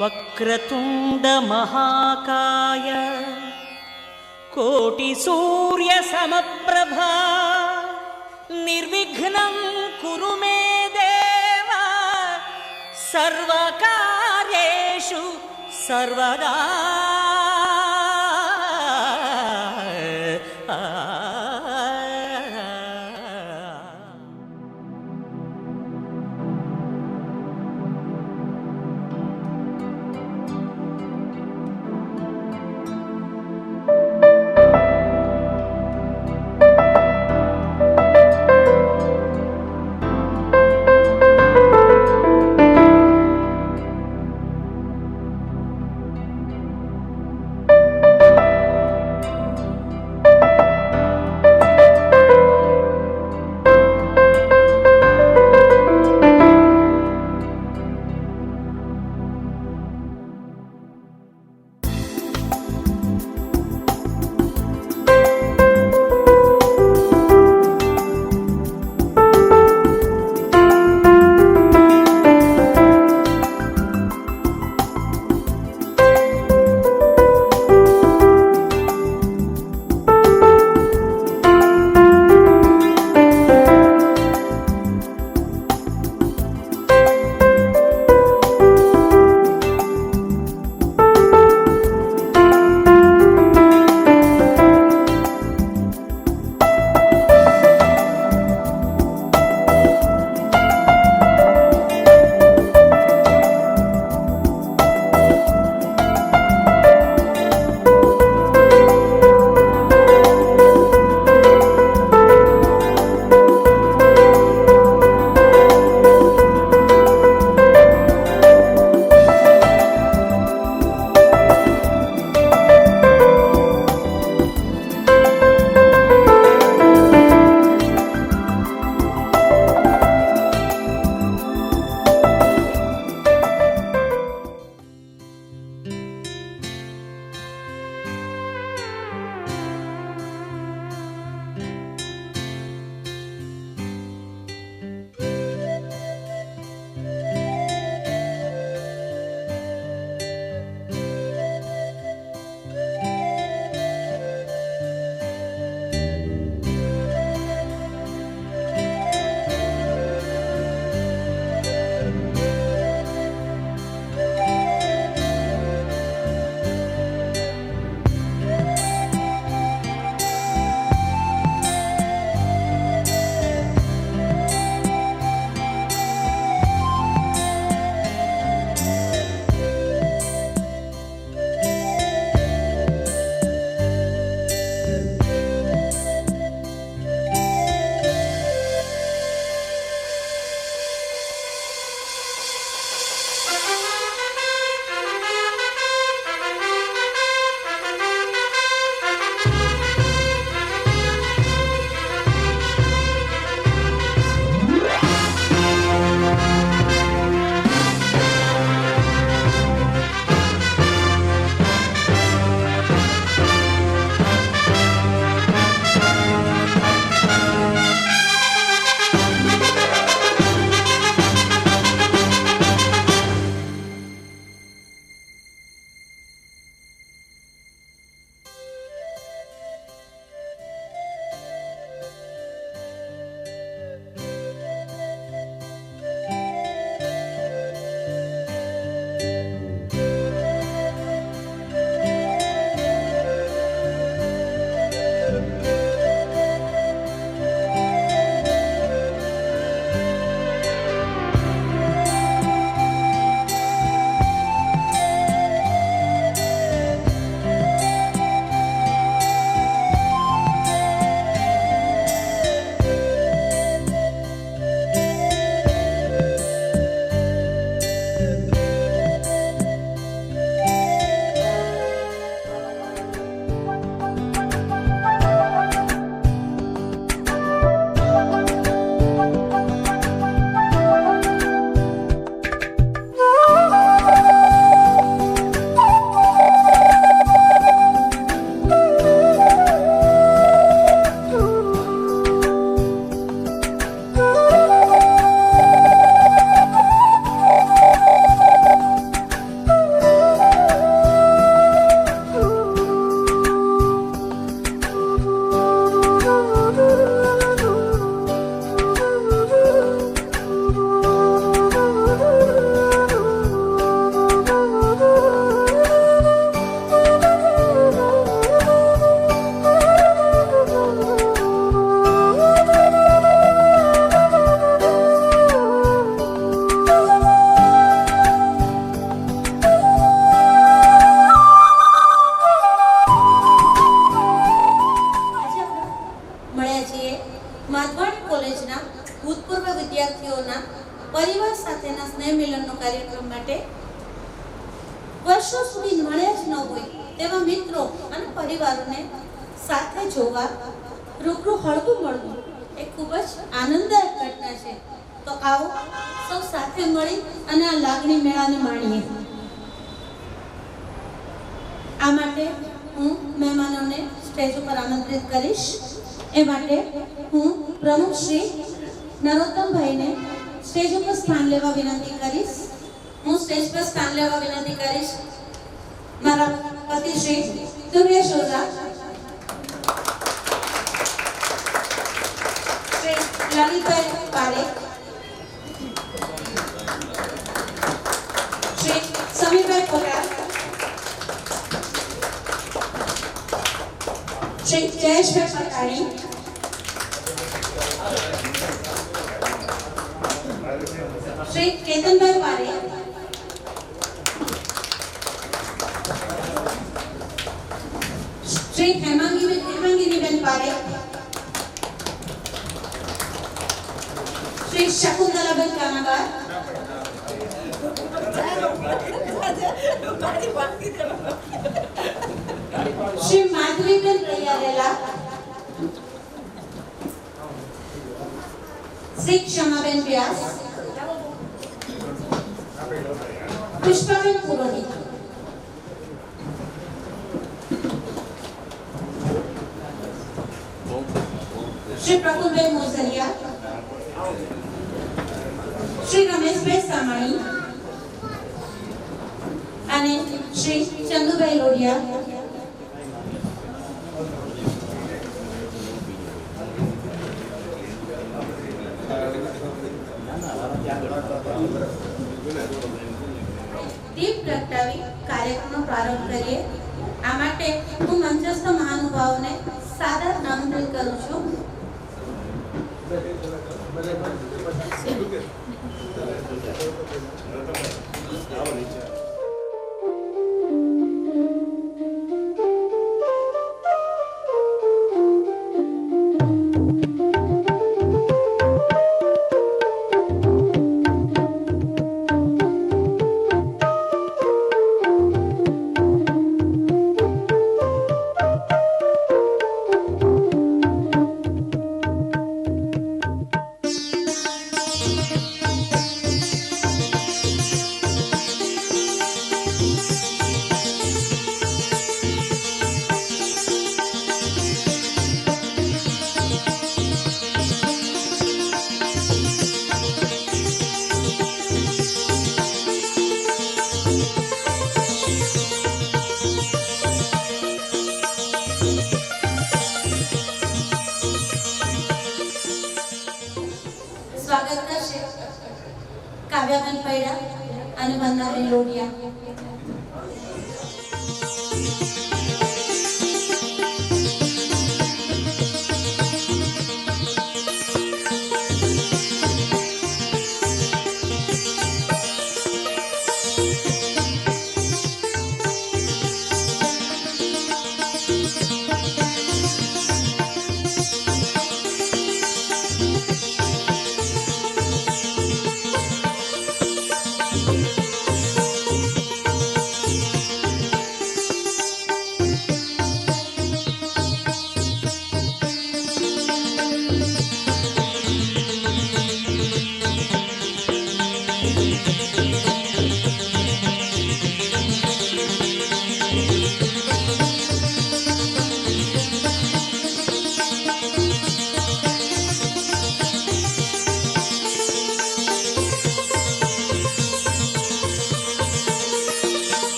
వక్రతుండ మహాకాయ కోటి సూర్య సమప్రభా నిర్విఘ్నం కురు మే దేవ సర్వకార్యేషు సర్వదా. ભૂતપૂર્વ વિદ્યાર્થીઓના પરિવાર સાથેના સ્નેહ મિલનનો કાર્યક્રમ માટે વર્ષો સુધી મળ્યા જ ન હોય તેવા મિત્રો અને પરિવારોને સાથે જોવા રૂબરૂ હળવું મળવું એ ખૂબ જ આનંદદાયક ઘટના છે. તો આવો સૌ સાથે મળી અને આ લાગણી મેળાને માણીએ. આ માટે હું મહેમાનોને સ્ટેજ ઉપર આમંત્રિત કરીશ. એ માટે હું પ્રમુખ શ્રી નરોત્તમભાઈને સ્ટેજ ઉપર સ્થાન લેવા વિનંતી કરીશ. હું સ્ટેજ પર સ્થાન લેવા વિનંતી કરીશ મારા પતિ શ્રી દુર્ગેશ ઓઝા, શ્રી લલિતભાઈ પારેખ, શ્રી સમીરભાઈ કોટાર, શ્રી જયેશભાઈ પટાણી, શ્રી કેતનભાઈ પારેખ, શ્રી હેમાંગીનીબેન પારેખ, શ્રી શકુંતલાબેન કાનાબાર, શ્રી માધવીબેન રૈયારેલા, શ્રી ક્ષમાબેન વ્યાસ, પુષ્પાબેન પુરોહિત, શ્રી પ્રફુલભાઈ મોસરિયા, શ્રી રમેશભાઈ સામાણી અને શ્રી ચંદુભાઈ લોઢિયા. દીપ પ્રગટાવી કાર્યક્રમનો પ્રારંભ કરીએ. આ માટે હું મંચસ્થ મહાનુભાવોને સાદર આમંત્રિત કરું છું. સ્વાગત કરશે કાવ્યાબેન પૈડા અને વંદનાબેન લોઢિયા.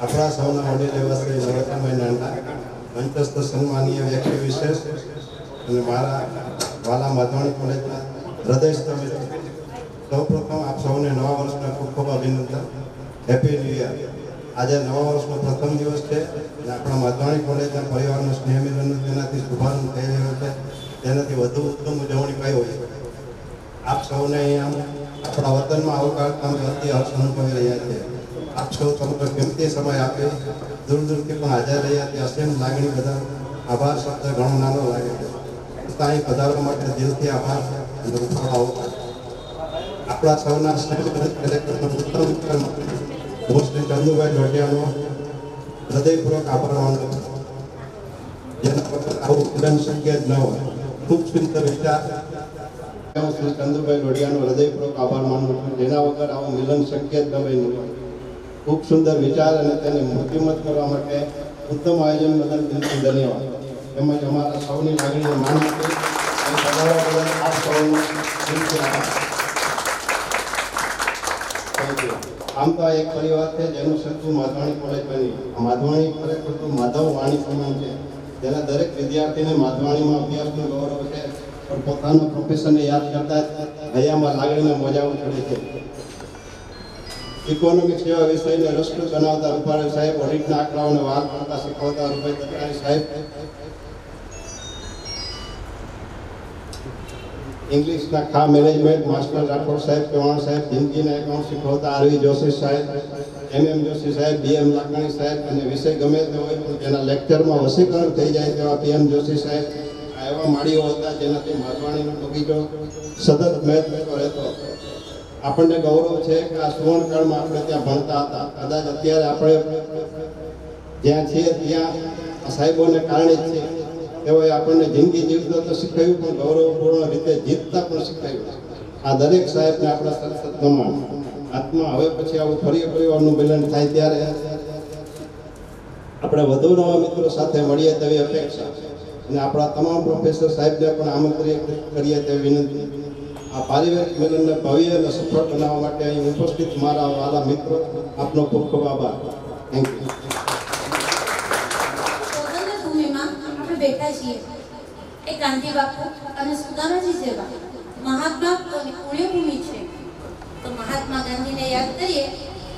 આપણા સૌના વડીલ એવા શ્રી નરોત્તમભાઈ નાનકા મંચસ્થ સન્માનીય વ્યક્તિ વિશેષ અને મારા વાલા માધવાણી કોલેજના હૃદયસ્થ મિત્રો, સૌપ્રથમ આપ સૌને નવા વર્ષના ખૂબ ખૂબ અભિનંદન. Happy new year. આજે નવા વર્ષનો પ્રથમ દિવસ છે અને આપણા માધવાણી કોલેજના પરિવારનો સ્નેહ મિલનનો તેનાથી શુભારંભ થઈ રહ્યો છે. તેનાથી વધુ ઉત્તમ ઉજવણી કઈ હોય છે. આપ સૌને અહીંયા આપણા વતનમાં આવકારતા અમે અતિ હર્ષ અનુભવી રહ્યા છીએ. આપ સૌ તમારો કિંમતી સમય આપી દૂર દૂરથી પણ હાજર રહ્યા તે અસીમ લાગણી બધા આભાર શબ્દ ઘણો નાનો લાગે છે. અહીં પધારવા માટે દિલથી આભાર અને ઉઠાવો. આપણા સૌના કાર્યક્રમનો ઉત્તમ હું શ્રી ચંદુભાઈ લોઢિયાનો હૃદયપૂર્વક આભાર માનું છું. જેના વગર આવું મિલન શક્ય જ ન હોય. ખૂબ સુંદર વિચાર. હું શ્રી ચંદુભાઈ લોઢિયાનો હૃદયપૂર્વક આભાર માનું છું. જેના વગર આવું મિલન શક્ય જ ન હોય. ખૂબ સુંદર વિચાર અને તેને મૂર્તિમત કરવા માટે ઉત્તમ આયોજન બદલ દિલથી ધન્યવાદ. તેમજ અમારા સૌની લાગણીને માન આપી અને પધારવા બદલ આપ સૌનો દિલથી આભાર. Thank you. આમ તો આ એક પરિવાર છે જેનું સત્તું માધવાણી કોલેજ બની. માધવાણી ખરેખર તો માધવ વાણી સમાન છે. જેના દરેક વિદ્યાર્થીને માધવાણીમાં અભ્યાસનું ગૌરવ છે, પણ પોતાના પ્રોફેશનને યાદ કરતા હૈયામાં લાગણીના મોજાઓ ચડે છે. ઇકોનોમિક્સ જેવા વિષયને રસપ્રદ બનાવતા રૂપાણી સાહેબ, ઓડિટના આંકડાઓને વાર કરતા શીખવતા રૂપાઈ દત્તાણી સાહેબ, ઇંગ્લિશના ખા મેનેજમેન્ટ માસ્ટર રાઠોડ સાહેબ, ચૌહાણ સાહેબ, જિંદગીના એકાઉન્ટ શીખવતા આરવી જોશી સાહેબ, MM જોશી સાહેબ, BM લાકણી સાહેબ, અને વિષય ગમે તે હોય પણ તેના લેક્ચરમાં વસીકરણ થઈ જાય તેવા PM જોશી સાહેબ, આ એવા માળીઓ હતા જેનાથી માધવાણીનો બગીચો સતત મહેકતો રહેતો. આપણને ગૌરવ છે કે આ સુવર્ણકાળમાં આપણે ત્યાં ભણતા હતા. કદાચ અત્યારે આપણે જ્યાં છીએ ત્યાં આ સાહેબોને કારણે જ છે. તેઓએ આપણને જિંદગી જીવતા તો શીખવ્યું, પણ ગૌરવપૂર્ણ રીતે જીતતા પણ શીખવ્યું. આ દરેક સાહેબને આપણા સતત નમન. આત્મા હવે પછી આવું ફરી પરિવારનું મિલન થાય ત્યારે આપણે વધુ નવા મિત્રો સાથે મળીએ તેવી અપેક્ષા અને આપણા તમામ પ્રોફેસર સાહેબને પણ આમંત્રિત કરીએ તેવી વિનંતી. આ પારિવારિક મિલનને ભવ્ય અને સફળ બનાવવા માટે અહીં ઉપસ્થિત મારા વાલા મિત્રો, આપનો ખૂબ ખૂબ આભાર. Thank you. બેઠા છીએ એ ગાંધી બાપુ અને સુદામાજી જેવા મહાત્મા પુણ્યભૂમિ છે. તો મહાત્મા ગાંધીને યાદ કરીએ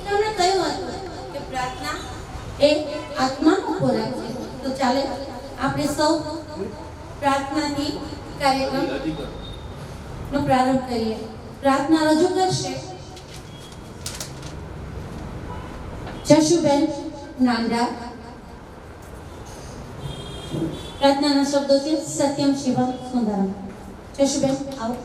તો એમણે કહ્યું હતું કે પ્રાર્થના એ આત્માનો ખોરાક છે. તો ચાલે આપણે સૌ પ્રાર્થનાથી કાર્યક્રમનો પ્રારંભ કરીએ. પ્રાર્થના રજૂ કરશે જશુબેન નાંદા. પ્રાર્થનાના શબ્દો છે સત્યમ શિવમ સુંદરમ. જશુબેન આવો.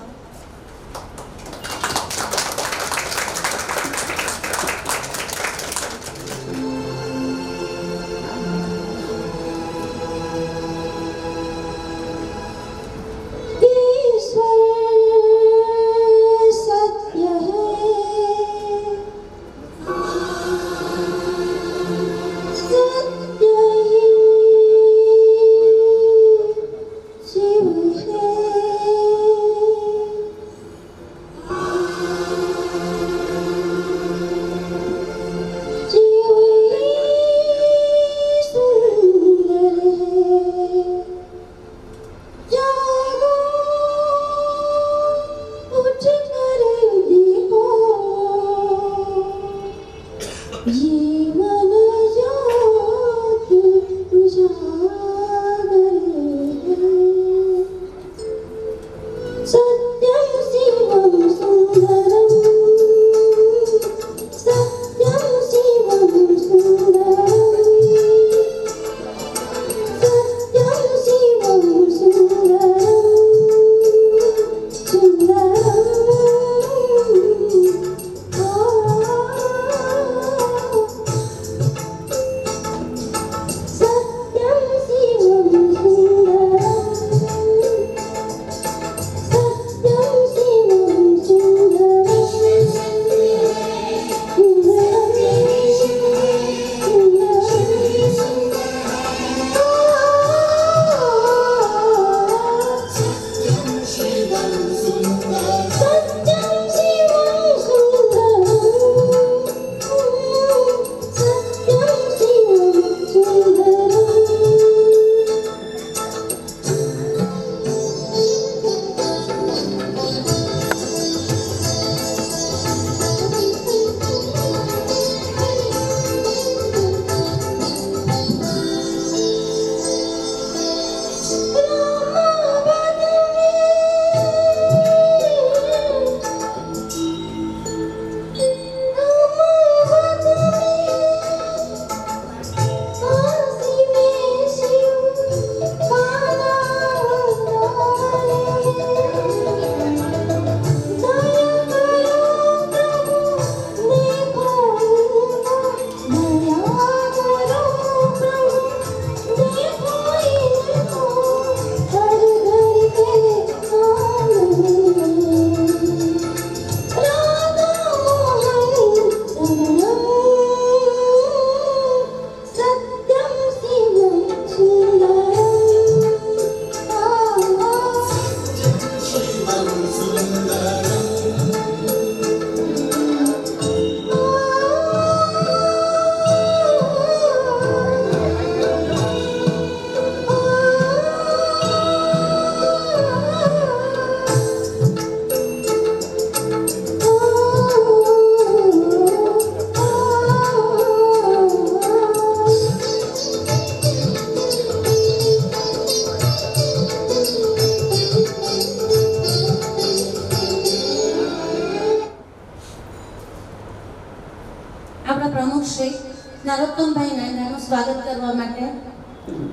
નરોત્તમભાઈ નાયણાનું સ્વાગત કરવા માટે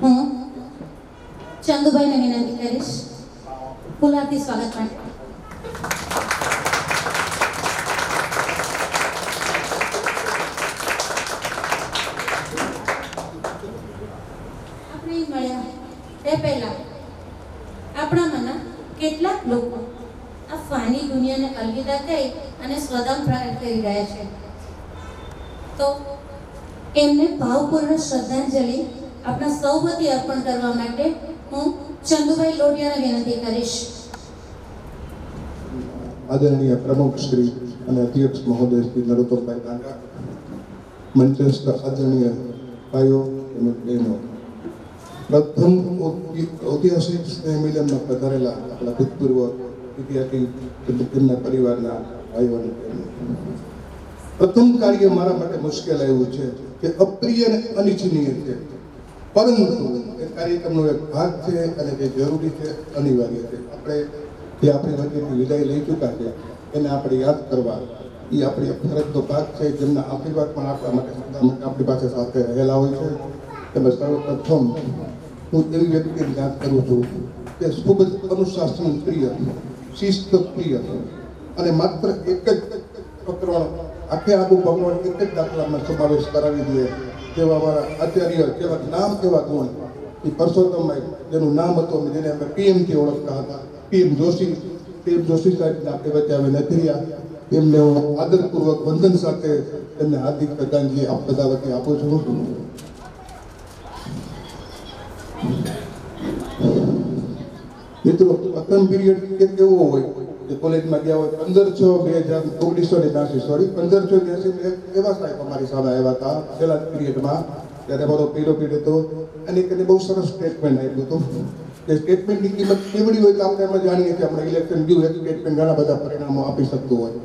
હું ચંદુભાઈને વિનંતી કરીશ ફૂલહારથી સ્વાગત માટે. આપણે મળ્યા તે પહેલા આપણામાંના કેટલાક લોકો આ ફાની દુનિયાને અલવિદા કહી અને સ્વધામ પ્રગટ કરી રહ્યા છે. તો એમને ભાવપૂર્ણ શ્રદ્ધાંજલિ આપણા સૌ વતી અર્પણ કરવા માટે હું ચંદુભાઈ લોઢિયાને વિનંતી કરીશ. આદરણીય પ્રમુખ શ્રી અને અધ્યક્ષ મહોદય શ્રી નરોત્તમભાઈ નાયણા, મંચસ્થ આદરણીય ભાઈઓ તેમજ બહેનો, પ્રથમ ઐતિહાસિક સ્નેહ મિલનમાં પધારેલા આપણા ભૂતપૂર્વ વિદ્યાર્થી તેમના પરિવારના ભાઈઓ અને બહેનો, પ્રથમ કાર્ય મારા માટે મુશ્કેલ આવ્યું છે કે અપ્રિય અને અનિચ્છનીય છે, પરંતુ એ કાર્યક્રમનો એક ભાગ છે અને જે જરૂરી છે, અનિવાર્ય છે. આપણે જે આપણી વચ્ચેથી વિદાય લઈ ચૂક્યા છે એને આપણે યાદ કરવા એ આપણી ફરજનો ભાગ છે. જેમના આશીર્વાદ પણ આપણા માટે આપણી પાસે સાથે રહેલા હોય છે. તેમજ સર્વપ્રથમ હું એવી વ્યક્તિને યાદ કરું છું કે ખૂબ જ અનુશાસન પ્રિય, શિસ્ત પ્રિય અને માત્ર એક જ પ્રકરણ આખે આખું ભગવાન એક જ દાખલામાં સમાવેશ કરાવી દે તેવા અમારા આચાર્ય, જેવા નામ એવા ગુણ એ પરસોત્તમભાઈ, જેનું નામ હતું જેને અમે પીએમથી ઓળખતા હતા, પીએમ જોશી સાહેબને આપણે વચ્ચે હવે નથી રહ્યા. તેમને હું આદરપૂર્વક વંદન સાથે તેમને હાર્દિક શ્રદ્ધાંજલિ આપ બધા વચ્ચે આપું છું. મિત્રો, પ્રથમ પિરિયડ કે કેવો હોય જે કોલેજમાં ગયા હોય 15/6/1982 એવા સાહેબ અમારી સામે આવ્યા હતા પહેલા પિરિયડમાં, ત્યારે મારો પહેલો પિરિયડ હતો અને એને બહુ સરસ સ્ટેટમેન્ટ આપ્યું હતું. જે સ્ટેટમેન્ટની કિંમત કેવડી હોય તો આપણે એમાં જાણીએ છીએ આપણે ઇલેક્શન ગયું એક સ્ટેટમેન્ટ ઘણા બધા પરિણામો આપી શકતું હોય.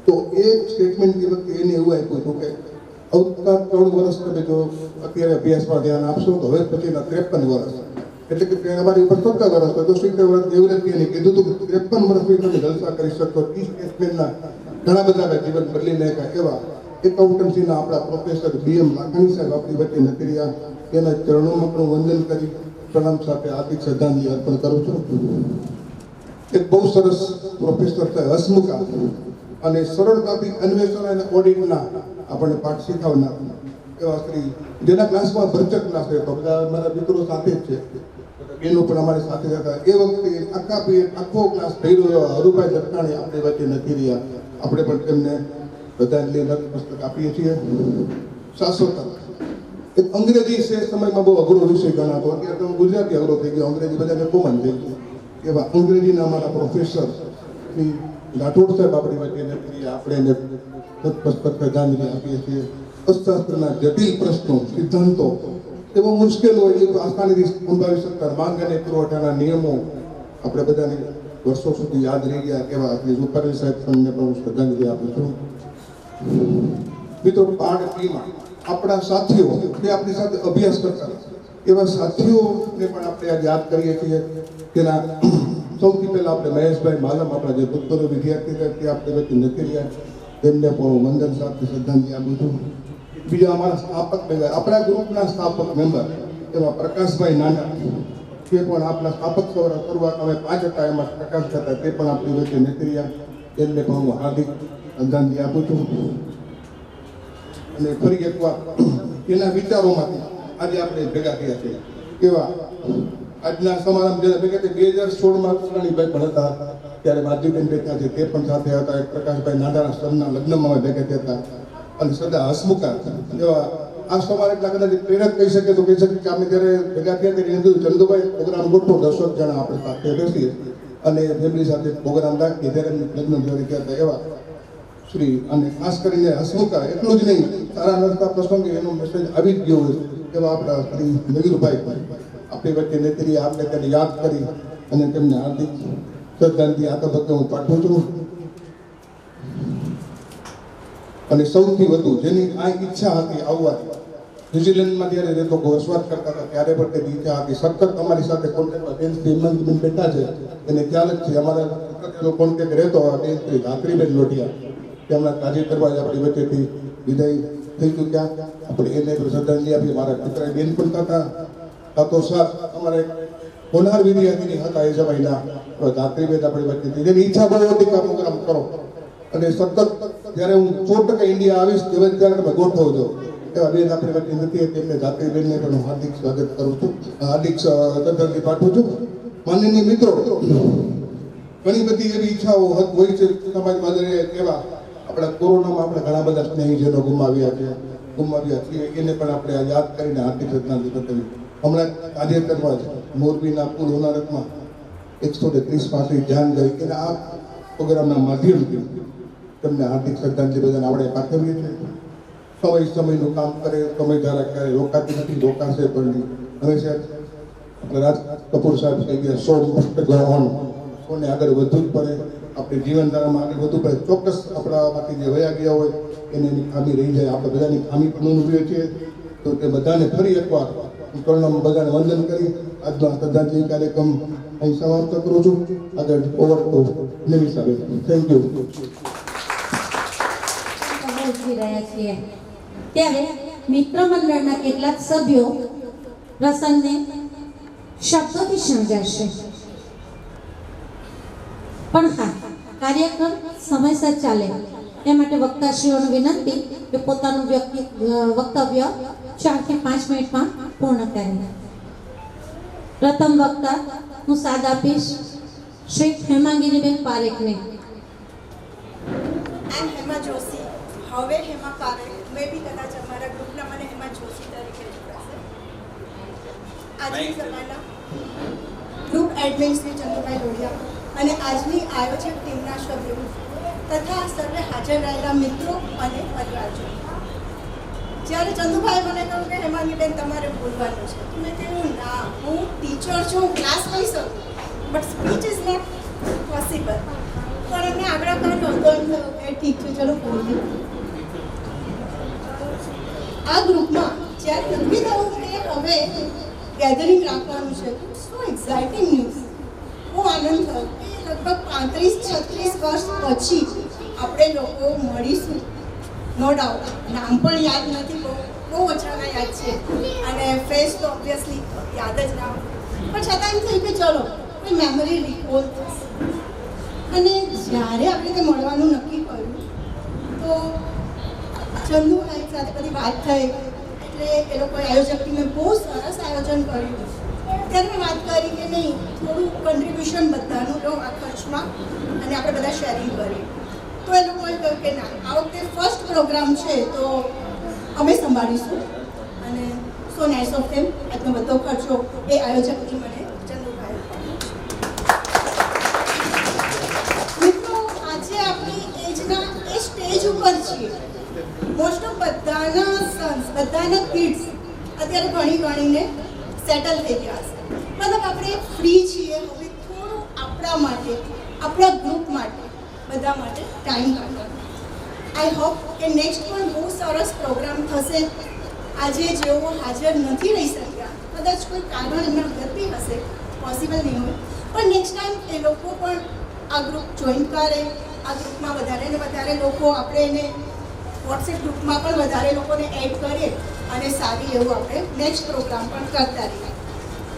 તો એ સ્ટેટમેન્ટની વખતે એને એવું આપ્યું હતું કે આવતા 3 વર્ષ તમે જો અત્યારે અભ્યાસમાં ધ્યાન આપશો તો હવે પછીના 53 વર્ષ, એટલે કે અમારી ઉપર 17 વર્ષ હોય તો 70 વર્ષ દેવરત્તીને કીધું હતું કે 53 વર્ષ સુધી તમે જલસા કરી શકશો. એ સ્ટેટમેન્ટના ઘણા બધા જીવન બદલી નાખ્યા. એવા એકાઉન્ટન્સીના આપણા પ્રોફેસર BM લાખાણી સાહેબ આપણી વચ્ચે નથી રહ્યા. એના ચરણોમાં પણ વંદન કરી પ્રણામ સાથે હાર્દિક શ્રદ્ધાંજલિ અર્પણ કરું છું. એક બહુ સરસ પ્રોફેસર છે હસમુખા, અને સરળતાથી અન્વેષણ અને ઓડિટના આપણને પાઠ શીખવનાર એવા શ્રી, જેના ક્લાસમાં ભરચક ક્લાસ હતો, બધા મારા મિત્રો સાથે જ છે, બેનો પણ અમારી સાથે હતા. એ વખતે આખો ક્લાસ ભર્યો એવા હરુભાઈ દત્તાણી આપણી વચ્ચે નથી રહ્યા. આપણે પણ તેમને શ્રદ્ધાંજલિ પુસ્તક આપીએ છીએ. શાશ્વત એક અંગ્રેજી છે સમયમાં બહુ અઘરો વિષય ગણાતો, અત્યારે તો ગુજરાતી અઘરો થઈ ગયો, અંગ્રેજી બધાને કોમન થઈ ગયું. એવા અંગ્રેજીના અમારા પ્રોફેસર શ્રી રાઠોડ સાહેબ આપણી વચ્ચે નથી, આપણે એને શ્રદ્ધાંજલિ આપીએ છીએ. અર્થશાસ્ત્રના જટિલ પ્રશ્નો, સિદ્ધાંતો એવા મુશ્કેલ હોય એ આસાનીથી સંભાવી શકતા માંગ અને પુરવઠાના નિયમો આપણે બધાને વર્ષો સુધી યાદ રહી ગયા. એવા આપણી રૂપારેલ સાહેબ પણ હું શ્રદ્ધાંજલિ આપું છું. મિત્રો, પાઠ પીમાં આપણા સાથીઓ જે આપણી સાથે અભ્યાસ કરતા એવા સાથીઓને પણ આપણે આજે યાદ કરીએ છીએ. તેના સૌથી પહેલા આપણે મહેશભાઈ માલમ, આપણા જે ભૂતપૂર્વ વિદ્યાર્થી હતા તે આપણે વચ્ચે નથી રહ્યા, તેમને પણ વંદન સાથે શ્રદ્ધાંજલિ આપું છું. બીજા અમારા સ્થાપક મેમ્બર, આપણા ગ્રુપના સ્થાપક મેમ્બર એવા પ્રકાશભાઈ નાના, તે પણ આપણા સ્થાપક શરૂઆત અમે 5 હતા, એમાં પ્રકાશ હતા, તે પણ આપણી વચ્ચે નથી રહ્યા. તેમને પણ હું હાર્દિક શ્રદ્ધાંજલિ આપું છું. અને ફરી એકવાર એના વિચારોમાંથી આજે આપણે ભેગા થયા છીએ. એવા આજના સમારંભ જે ભેગા 2016માં કુરાણીભાઈ પણ હતા, ત્યારે માધ્યમબેન ભેગા છે, તે પણ સાથે હતા. એક પ્રકાશભાઈ નાદાના સરના લગ્નમાં અમે ભેગા થયા હતા. અને સદા હસમુખા એવા આ સમાર એટલા કદાચ પ્રેરક કહી શકે તો કહી શકે કે આપણે જ્યારે ભેગા થયા ત્યારે કીધું ચંદુભાઈ પ્રોગ્રામ ગોઠવો, 10 જણા આપણે સાથે બેસીએ અને ફેમિલી સાથે પ્રોગ્રામ રાખીએ. ત્યારે લગ્ન જોડી ગયા હતા એવા શ્રી, અને ખાસ કરીને હસમુખા એટલું જ નહીં, સારા નડતા પ્રસંગે એનો મેસેજ આવી જ ગયો હોય એવા આપણા શ્રી નવીરભાઈ આપણી વચ્ચે નેત્રી, આપણે તેને યાદ કરી અને તેમને હાર્દિક શ્રદ્ધાંજલિ આ તબક્કે હું પાઠવું છું. અને સૌથી વધુ જેની આ ઈચ્છા હતી આવવાની, ન્યુઝીલેન્ડમાં જ્યારે રહેતો વસવાટ કરતા હતા ત્યારે પણ તેની ઈચ્છા હતી. સતત અમારી સાથે કોન્ટેક્ટમાં બેન બેઠા છે, એને ખ્યાલ જ છે. અમારા કોન્ટેક્ટ રહેતો બેન ધાત્રીબેન લોઢિયા, તેમના તાજેતરમાં જ આપણી વચ્ચેથી વિદાય થઈ ચૂક્યા. આપણે એને પણ શ્રદ્ધાંજલિ આપી. મારા પિતરાઈ બેન પણ હતા તો સાથ અમારે હોનાર વિદ્યાર્થીની હતા એ સમયના ધાત્રીબેન આપણી વચ્ચે જેની ઈચ્છા બહુ હતી કે આ પ્રોગ્રામ કરો અને સતત જ્યારે હું 100% ઇન્ડિયા આવીશ ત્યારે તમે ગોઠવજો. એવા બેન આપણી વચ્ચે નથી. તેમને ધાત્રીબેનને પણ હું હાર્દિક સ્વાગત કરું છું, હાર્દિક શ્રદ્ધાંજલિ પાઠવું છું. માનનીય મિત્રો, ઘણી બધી એવી ઈચ્છાઓ હોય છે સમાજમાં. એવા આપણા કોરોનામાં આપણે ઘણા બધા સ્નેહીજનો ગુમાવ્યા છીએ. એને પણ આપણે યાદ કરીને હાર્દિક શ્રદ્ધાંજલિ પાઠવી. હમણાં તાજેતરમાં જ મોરબીના પુલ હોનારતમાં 130 પાસે જાન ગઈ કે આ પ્રોગ્રામના માધ્યમથી તમને હાર્દિક શ્રદ્ધાંજલિ બધાને આપણે પાઠવીએ છીએ. સમયનું કામ કરે, સમય ધારા ક્યારે રોકાતી નથી, રોકાશે પણ નહીં. હંમેશા આપણે રાજ કપૂર સાહેબ કહી ગયા 100 આગળ વધવું જ પડે. આપણે જીવનધારામાં આગળ વધવું પડે. ચોક્કસ આપણામાંથી જે વયા ગયા હોય એને એની ખામી રહી જાય. આપણે બધાની ખામી પણ અનુભવીએ છીએ. તો તે બધાને ફરી એકવાર હું બધાને વંદન કરી આજનો શ્રદ્ધાંજલિ કાર્યક્રમ અહીં સમાપ્ત કરું છું. આગળ ઓવર ટુ નવી સાહેબ. Thank you. ઉઠી રહ્યા છીએ ત્યારે મિત્ર મંડળના કેટલાક સભ્યો પ્રસંગને શબ્દોથી સમજાવશે. પણ હા, કાર્યક્રમ સમયસર ચાલે એ માટે વક્તાશ્રીઓને વિનંતી કે પોતાનું વક્તવ્ય 4 થી 5 મિનિટમાં પૂર્ણ કરે. પ્રથમ વક્તા હું સાદ આપીશ શ્રી હેમાંગીનીબેન પારેખને. I'm Hema Joshi. હવે હેમા પારેખ મેં બી કદાચ અમારા ગ્રુપના મને હેમા જોશી તરીકે જ કહેશે. આજની સભાના ગ્રુપ એડમિન શ્રી ચંદુભાઈ લોઢિયા અને આજની આયોજક ટીમના સભ્યો તથા સર્વે હાજર રહેલા મિત્રો અને પરિવારજનો. જ્યારે ચંદુભાઈ મને કહ્યું કે હેમાંગીબેન તમારે બોલવાનું છે, તો મેં કહ્યું ના, હું ટીચર છું, ક્લાસ લઈ શકું, but speech is not possible. પણ એમને આગ્રહ કર્યો તો એમ થયું કે ઠીક છે, ચલો બોલીએ. આ ગ્રુપમાં જ્યારે નક્કી થયું કે હવે ગેધરિંગ રાખવાનું છે, સો એક્સાઇટિંગ ન્યૂઝ. બહુ આનંદ થયો કે લગભગ 35-36 વર્ષ પછી આપણે લોકો મળીશું. નો ડાઉટ નામ પણ યાદ નથી, બહુ ઓછાના યાદ છે અને ફેસ તો ઓબ્વિયસલી યાદ જ ના હોય, પણ છતાં એમ થયું કે ચલો કોઈ મેમરી રિકોલ થશે. અને જ્યારે આપણે તે મળવાનું નક્કી કર્યું તો ચંદુભાઈ સાથે બધી વાત થઈ. એટલે એ લોકોએ આયોજક ટીમે બહુ સરસ આયોજન કર્યું. ત્યારે મેં વાત કરી કે નહીં, થોડું કન્ટ્રીબ્યુશન બધાનું લો આ ખર્ચમાં અને આપણે બધા શેરિંગ કરીએ. તો એ લોકોએ કહ્યું કે ના, આ વખતે ફર્સ્ટ પ્રોગ્રામ છે તો અમે સંભાળીશું. અને સો નાઇસ ઓફ ધેમ. આજનો બધો ખર્ચો એ આયોજક ટીમ અને ચંદુભાઈ. મિત્રો, આજે આપણી એજના એ સ્ટેજ ઉપર છીએ. મોસ્ટ ઓફ બધાના સન્સ, બધાના કિડ્સ અત્યારે ભણીને સેટલ થઈ ગયા છે. મતલબ આપણે ફ્રી છીએ હવે થોડું આપણા માટે, આપણા ગ્રુપ માટે, બધા માટે ટાઈમ કાઢવાનો. આઈ હોપ કે નેક્સ્ટ પણ બહુ સરસ પ્રોગ્રામ થશે. આજે જેઓ હાજર નથી રહી શક્યા, કદાચ કોઈ કારણ એમના ઘરથી હશે, પોસિબલ નહીં હોય, પણ નેક્સ્ટ ટાઈમ એ લોકો પણ આ ગ્રુપ જોઈન કરે. આ ગ્રુપમાં વધારે ને વધારે લોકો, આપણે એને વોટ્સએપ ગ્રુપમાં પણ વધારે લોકોને એડ કરીએ અને સારી એવું આપણે નેક્સ્ટ પ્રોગ્રામ પણ કરતા રહીએ.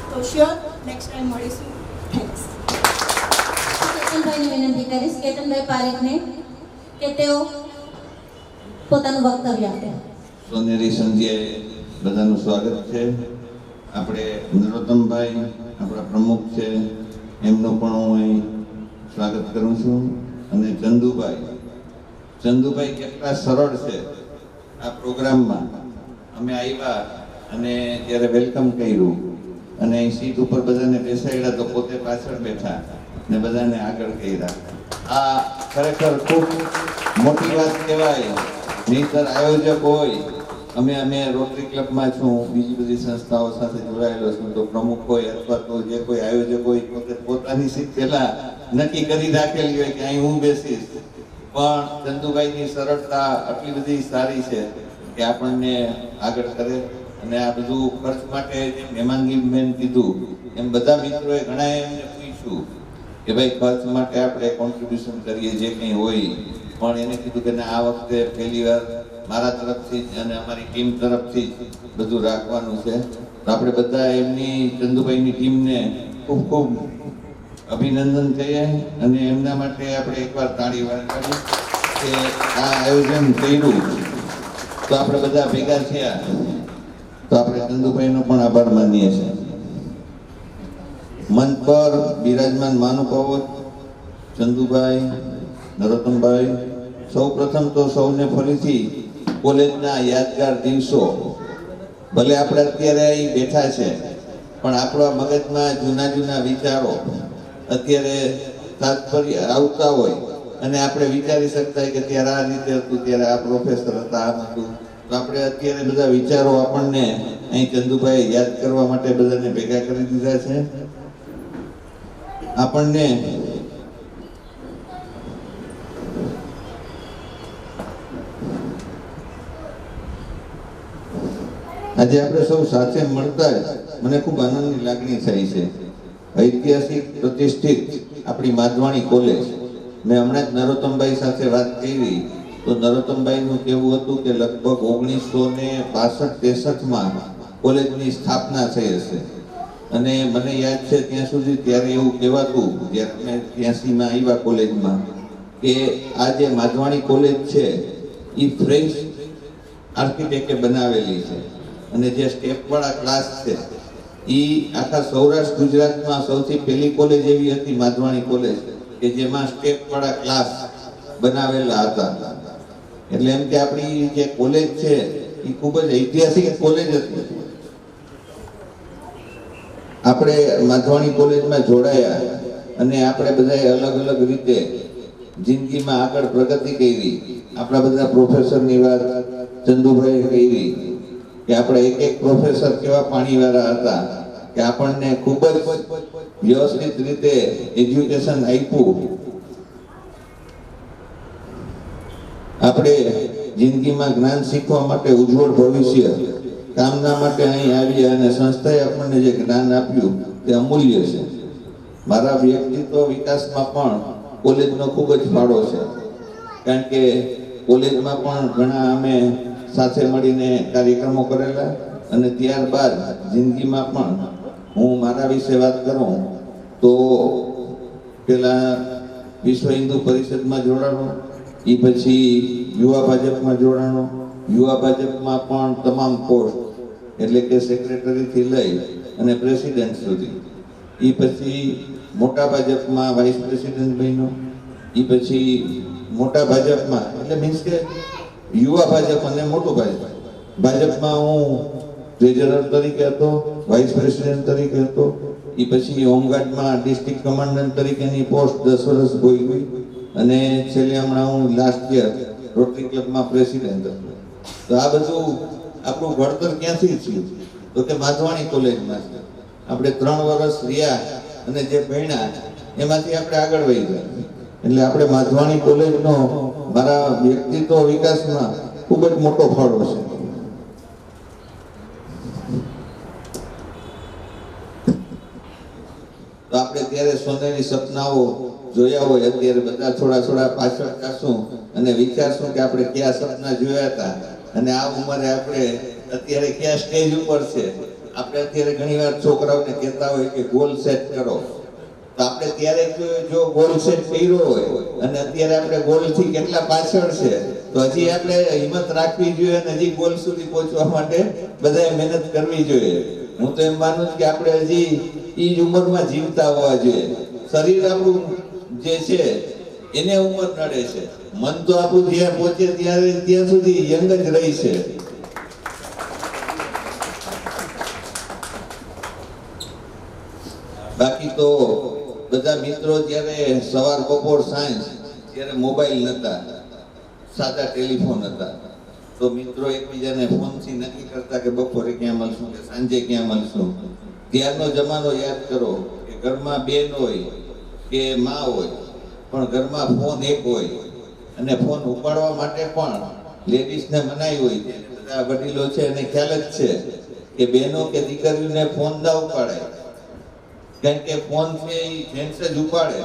તો શ્યોર નેક્સ્ટ ટાઈમ મળીશું. થેન્ક્સ. કેતનભાઈને વિનંતી કરીશ, કેતનભાઈ પારેખને, કે તેઓ પોતાનું વક્તવ્ય આપે. સોનેરી સંધ્યાએ બધાનું સ્વાગત છે. આપણે નરોત્તમભાઈ આપણા પ્રમુખ છે, એમનું પણ હું અહીં સ્વાગત કરું છું. અને ચંદુભાઈ કેટલા સરળ છે. આ પ્રોગ્રામમાં અમે આવ્યા અને જ્યારે વેલકમ કર્યું અને અહીં સીટ ઉપર બધાને બેસાડ્યા તો પોતે પાછળ બેઠા ને બધાને આગળ કર્યા. આ ખરેખર ખૂબ મોટી વાત કહેવાય. નહીંતર આયોજક હોય, અમે રોટરી ક્લબમાં છું, બીજી બધી સંસ્થાઓ સાથે જોડાયેલો છું, તો પ્રમુખ હોય અથવા તો જે કોઈ આયોજક હોય પોતાની સીટ પહેલા નક્કી કરી રાખેલી હોય કે અહીં હું બેસીશ. પણ ચંદુભાઈની સરળતા આટલી બધી સારી છે કે આપણને આગળ કરે. અને આ બધું ખર્ચ માટે જેમ હેમાંગીબેન કીધું એમ બધા મિત્રોએ ઘણાએ એમને પૂછ્યું કે ભાઈ ખર્ચ માટે આપણે કોન્ટ્રીબ્યુશન કરીએ જે કંઈ હોય, પણ એને કીધું કે આ વખતે પહેલી વાર મારા તરફથી જ અને અમારી ટીમ તરફથી જ બધું રાખવાનું છે. તો આપણે બધા એમની ચંદુભાઈની ટીમને ખૂબ ખૂબ અભિનંદન કહીએ અને એમના માટે આપણે એકવાર તાળી વગાડીએ કે આ આયોજન કર્યું તો આપણે બધા ભેગા થયા તો આપણે ચંદુભાઈનો પણ આભાર માનીએ છીએ. મંચ પર બિરાજમાન મહાનુભાવો ચંદુભાઈ, નરોત્તમભાઈ, સૌ પ્રથમ તો સૌને ફરીથી કોલેજના યાદગાર દિવસો, ભલે આપણે અત્યારે અહીં બેઠા છે પણ આપણા મગજમાં જૂના જૂના વિચારો અત્યારે તાત્પર્ય આવતા હોય અને આપણે વિચારી શકતા હોય કે ત્યારે આ રીતે હતું, ત્યારે આ પ્રોફેસર હતા, આમ હતું. તો આપણે અત્યારે બધા વિચારો આપણને અહીં ચંદુભાઈ યાદ કરવા માટે બધાને ભેગા કરી દીધા છે. આપણને આજે આપણે સૌ સાથે મળતા મને ખૂબ આનંદની લાગણી થઈ છે. ઐતિહાસિક પ્રતિષ્ઠિત આપણી માધવાણી કોલેજ, મેં હમણાં જ નરોત્તમભાઈ સાથે વાત કરી તો નરોત્તમભાઈનું કહેવું હતું કે લગભગ 1962-63માં કોલેજની સ્થાપના થઈ હશે અને મને યાદ છે ત્યાં સુધી ત્યારે એવું કહેવાતું જ્યારે અમે 83માં આવ્યા કોલેજમાં કે આ જે માધવાણી કોલેજ છે એ ફ્રેન્ચ આર્કિટેક્ટે બનાવેલી છે અને જે સ્ટેપવાળા ક્લાસ છે એ આખા સૌરાષ્ટ્ર ગુજરાતમાં સૌથી પહેલી કોલેજ એવી હતી માધવાણી કોલેજ કે જેમાં સ્ટેપવાળા ક્લાસ બનાવેલા હતા. એટલે એમ કે આપણી જે કોલેજ છે એ ખૂબ જ ઐતિહાસિક કોલેજ હતી. આપણે માધવાણી કોલેજમાં જોડાયા અને આપણે બધાએ અલગ અલગ રીતે જિંદગીમાં આગળ પ્રગતિ કરી. આપણા બધા પ્રોફેસરની વાત ચંદુભાઈએ કરી કે આપણે એક એક પ્રોફેસર કેવા પાણીવાળા હતા કે આપણને ખૂબ જ વ્યવસ્થિત રીતે એજ્યુકેશન આપ્યું. આપણે જિંદગીમાં જ્ઞાન શીખવા માટે ઉજ્જવળ ભવિષ્ય કામના માટે અહીં આવ્યા અને સંસ્થાએ આપણને જે જ્ઞાન આપ્યું તે અમૂલ્ય છે. મારા વ્યક્તિત્વ વિકાસમાં પણ કોલેજનો ખૂબ જ ફાળો છે, કારણ કે કોલેજમાં પણ ઘણા અમે સાથે મળીને કાર્યક્રમો કરેલા અને ત્યારબાદ જિંદગીમાં પણ હું મારા વિશે વાત કરું તો પેલા વિશ્વ હિન્દુ પરિષદમાં જોડાણો, એ પછી યુવા ભાજપમાં જોડાણો. યુવા ભાજપમાં પણ તમામ પોસ્ટ એટલે કે સેક્રેટરીથી લઈ અને પ્રેસિડેન્ટ સુધી. એ પછી મોટા ભાજપમાં વાઇસ પ્રેસિડેન્ટ બન્યો. એ પછી મોટા ભાજપમાં એટલે મીન્સ કે યુવા ભાજપ અને મોટું ભાજપમાં હું ટ્રેઝરર તરીકે હતો, વાઇસ પ્રેસિડેન્ટ તરીકે હતો. એ પછી હોમગાર્ડમાં ડિસ્ટ્રિક્ટ કમાન્ડન્ટ તરીકેની પોસ્ટ 10 વર્ષ ભોગવી અને છેલ્લે હમણાં હું લાસ્ટ યર રોટરી ક્લબમાં પ્રેસિડેન્ટ હતો. તો આ બધું આપણું ઘડતર ક્યાંથી થયું તો કે માધવાણી કોલેજમાં. આપણે 3 વર્ષ રહ્યા અને જે ભણ્યા એમાંથી આપણે આગળ વધી ગયા. એટલે આપણે માધવાણી કોલેજનો મારા વ્યક્તિત્વ વિકાસમાં ખૂબ જ મોટો ફાળો છે. તો આપણે ત્યારે સોનેરી સપનાઓ જોયા હોય, અત્યારે બધા થોડા પાછળ જાશું અને વિચારશું કે આપણે કયા સપના જોયા હતા અને આ ઉંમરે આપણે અત્યારે કયા સ્ટેજ ઉપર છે. આપણે અત્યારે ઘણીવાર છોકરાઓને કહેતા હોય કે ગોલ સેટ કરો, તો આપણે ત્યારે જો ગોલ સેટ કર્યો હોય અને અત્યારે આપણે ગોલથી કેટલા પાછળ છે તો હજી આપણે હિંમત રાખવી જોઈએ અને હજી ગોલ સુધી પહોંચવા માટે બધાએ મહેનત કરવી જોઈએ. હું તો એમ માનું છું કે આપણે હજી એ જ ઉંમરમાં જીવતા હોવા જોઈએ. શરીર આપણું જે છે એને ઉંમર નડે છે, મન તો આપણું જ્યાં પહોંચે ત્યાં સુધી યંગ જ રહી છે. બાકી તો બધા મિત્રો જ્યારે સવાર બપોર સાંજ ત્યારે મોબાઈલ નતા, સાદા ટેલિફોન હતા, તો મિત્રો એકબીજાને ફોનથી નક્કી કરતા કે બપોરે ક્યાં મળશું કે સાંજે ક્યાં મળશું. ત્યારનો જમાનો યાદ કરો કે ઘરમાં બેન હોય કે માં હોય પણ ઘરમાં ફોન એક હોય અને ફોન ઉપાડવા માટે પણ લેડીઝને મનાઈ હોય. બધા વડીલો છે એને ખ્યાલ જ છે કે બહેનો કે દીકરીઓને ફોન ના ઉપાડે, કારણ કે ફોન છે એ જેન્ટ્સ જ ઉપાડે.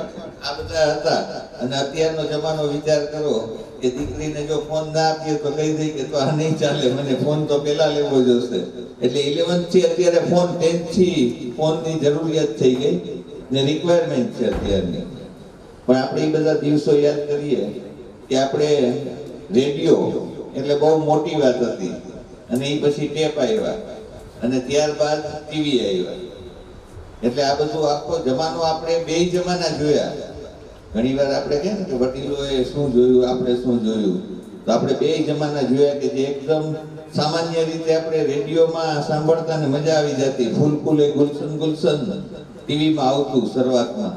આ બધા હતા અને અત્યારનો જમાનો વિચાર કરો કે દીકરીને જો ફોન ના આપીએ તો કહી દઈ કે તો આ નહીં ચાલે, મને ફોન તો પહેલા લેવો જોશે. એટલે 11th થી અત્યારે ફોન 10th થી ફોનની જરૂરિયાત થઈ ગઈ ને રિક્વાયરમેન્ટ છે અત્યારની. પણ આપણે એ બધા દિવસો યાદ કરીએ કે આપણે રેડિયો એટલે બહુ મોટી વાત હતી, અને એ પછી ટેપ આવ્યા, અને ત્યારબાદ ટીવી આવ્યા. એટલે આ બધું આખો જમાનો આપણે બે જમાના જોયા. ઘણી વાર આપણે કહે ને કે વડીલોએ શું જોયું, આપણે શું જોયું, તો આપણે બે જમાના જોયા કે જે એકદમ સામાન્ય રીતે આપણે રેડિયોમાં સાંભળતા ને મજા આવી જતી. ફૂલફૂલે ગુલશન ગુલશન ટીવીમાં આવતું શરૂઆતમાં,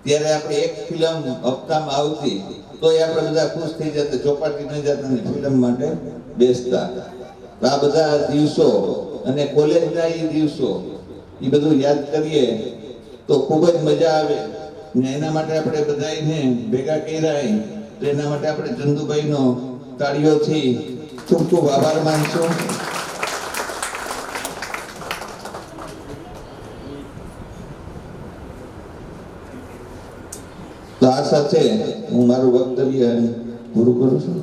ત્યારે આપણે એક ફિલ્મ હપ્તામાં આવતી તોય આપણે બધા ખુશ થઈ જતા, ચોપાટી ન જતા ને ફિલ્મ માટે બેસતા. તો આ બધા દિવસો અને કોલેજના એ દિવસો એ બધું યાદ કરીએ તો ખૂબ જ મજા આવે. ને એના માટે આપણે બધાને ભેગા કર્યા, તો એના માટે આપણે ચંદુભાઈનો તાળીઓથી ખૂબ ખૂબ આભાર માનશું. તો આ સાથે હું મારું વક્તવ્ય પૂરું કરું છું.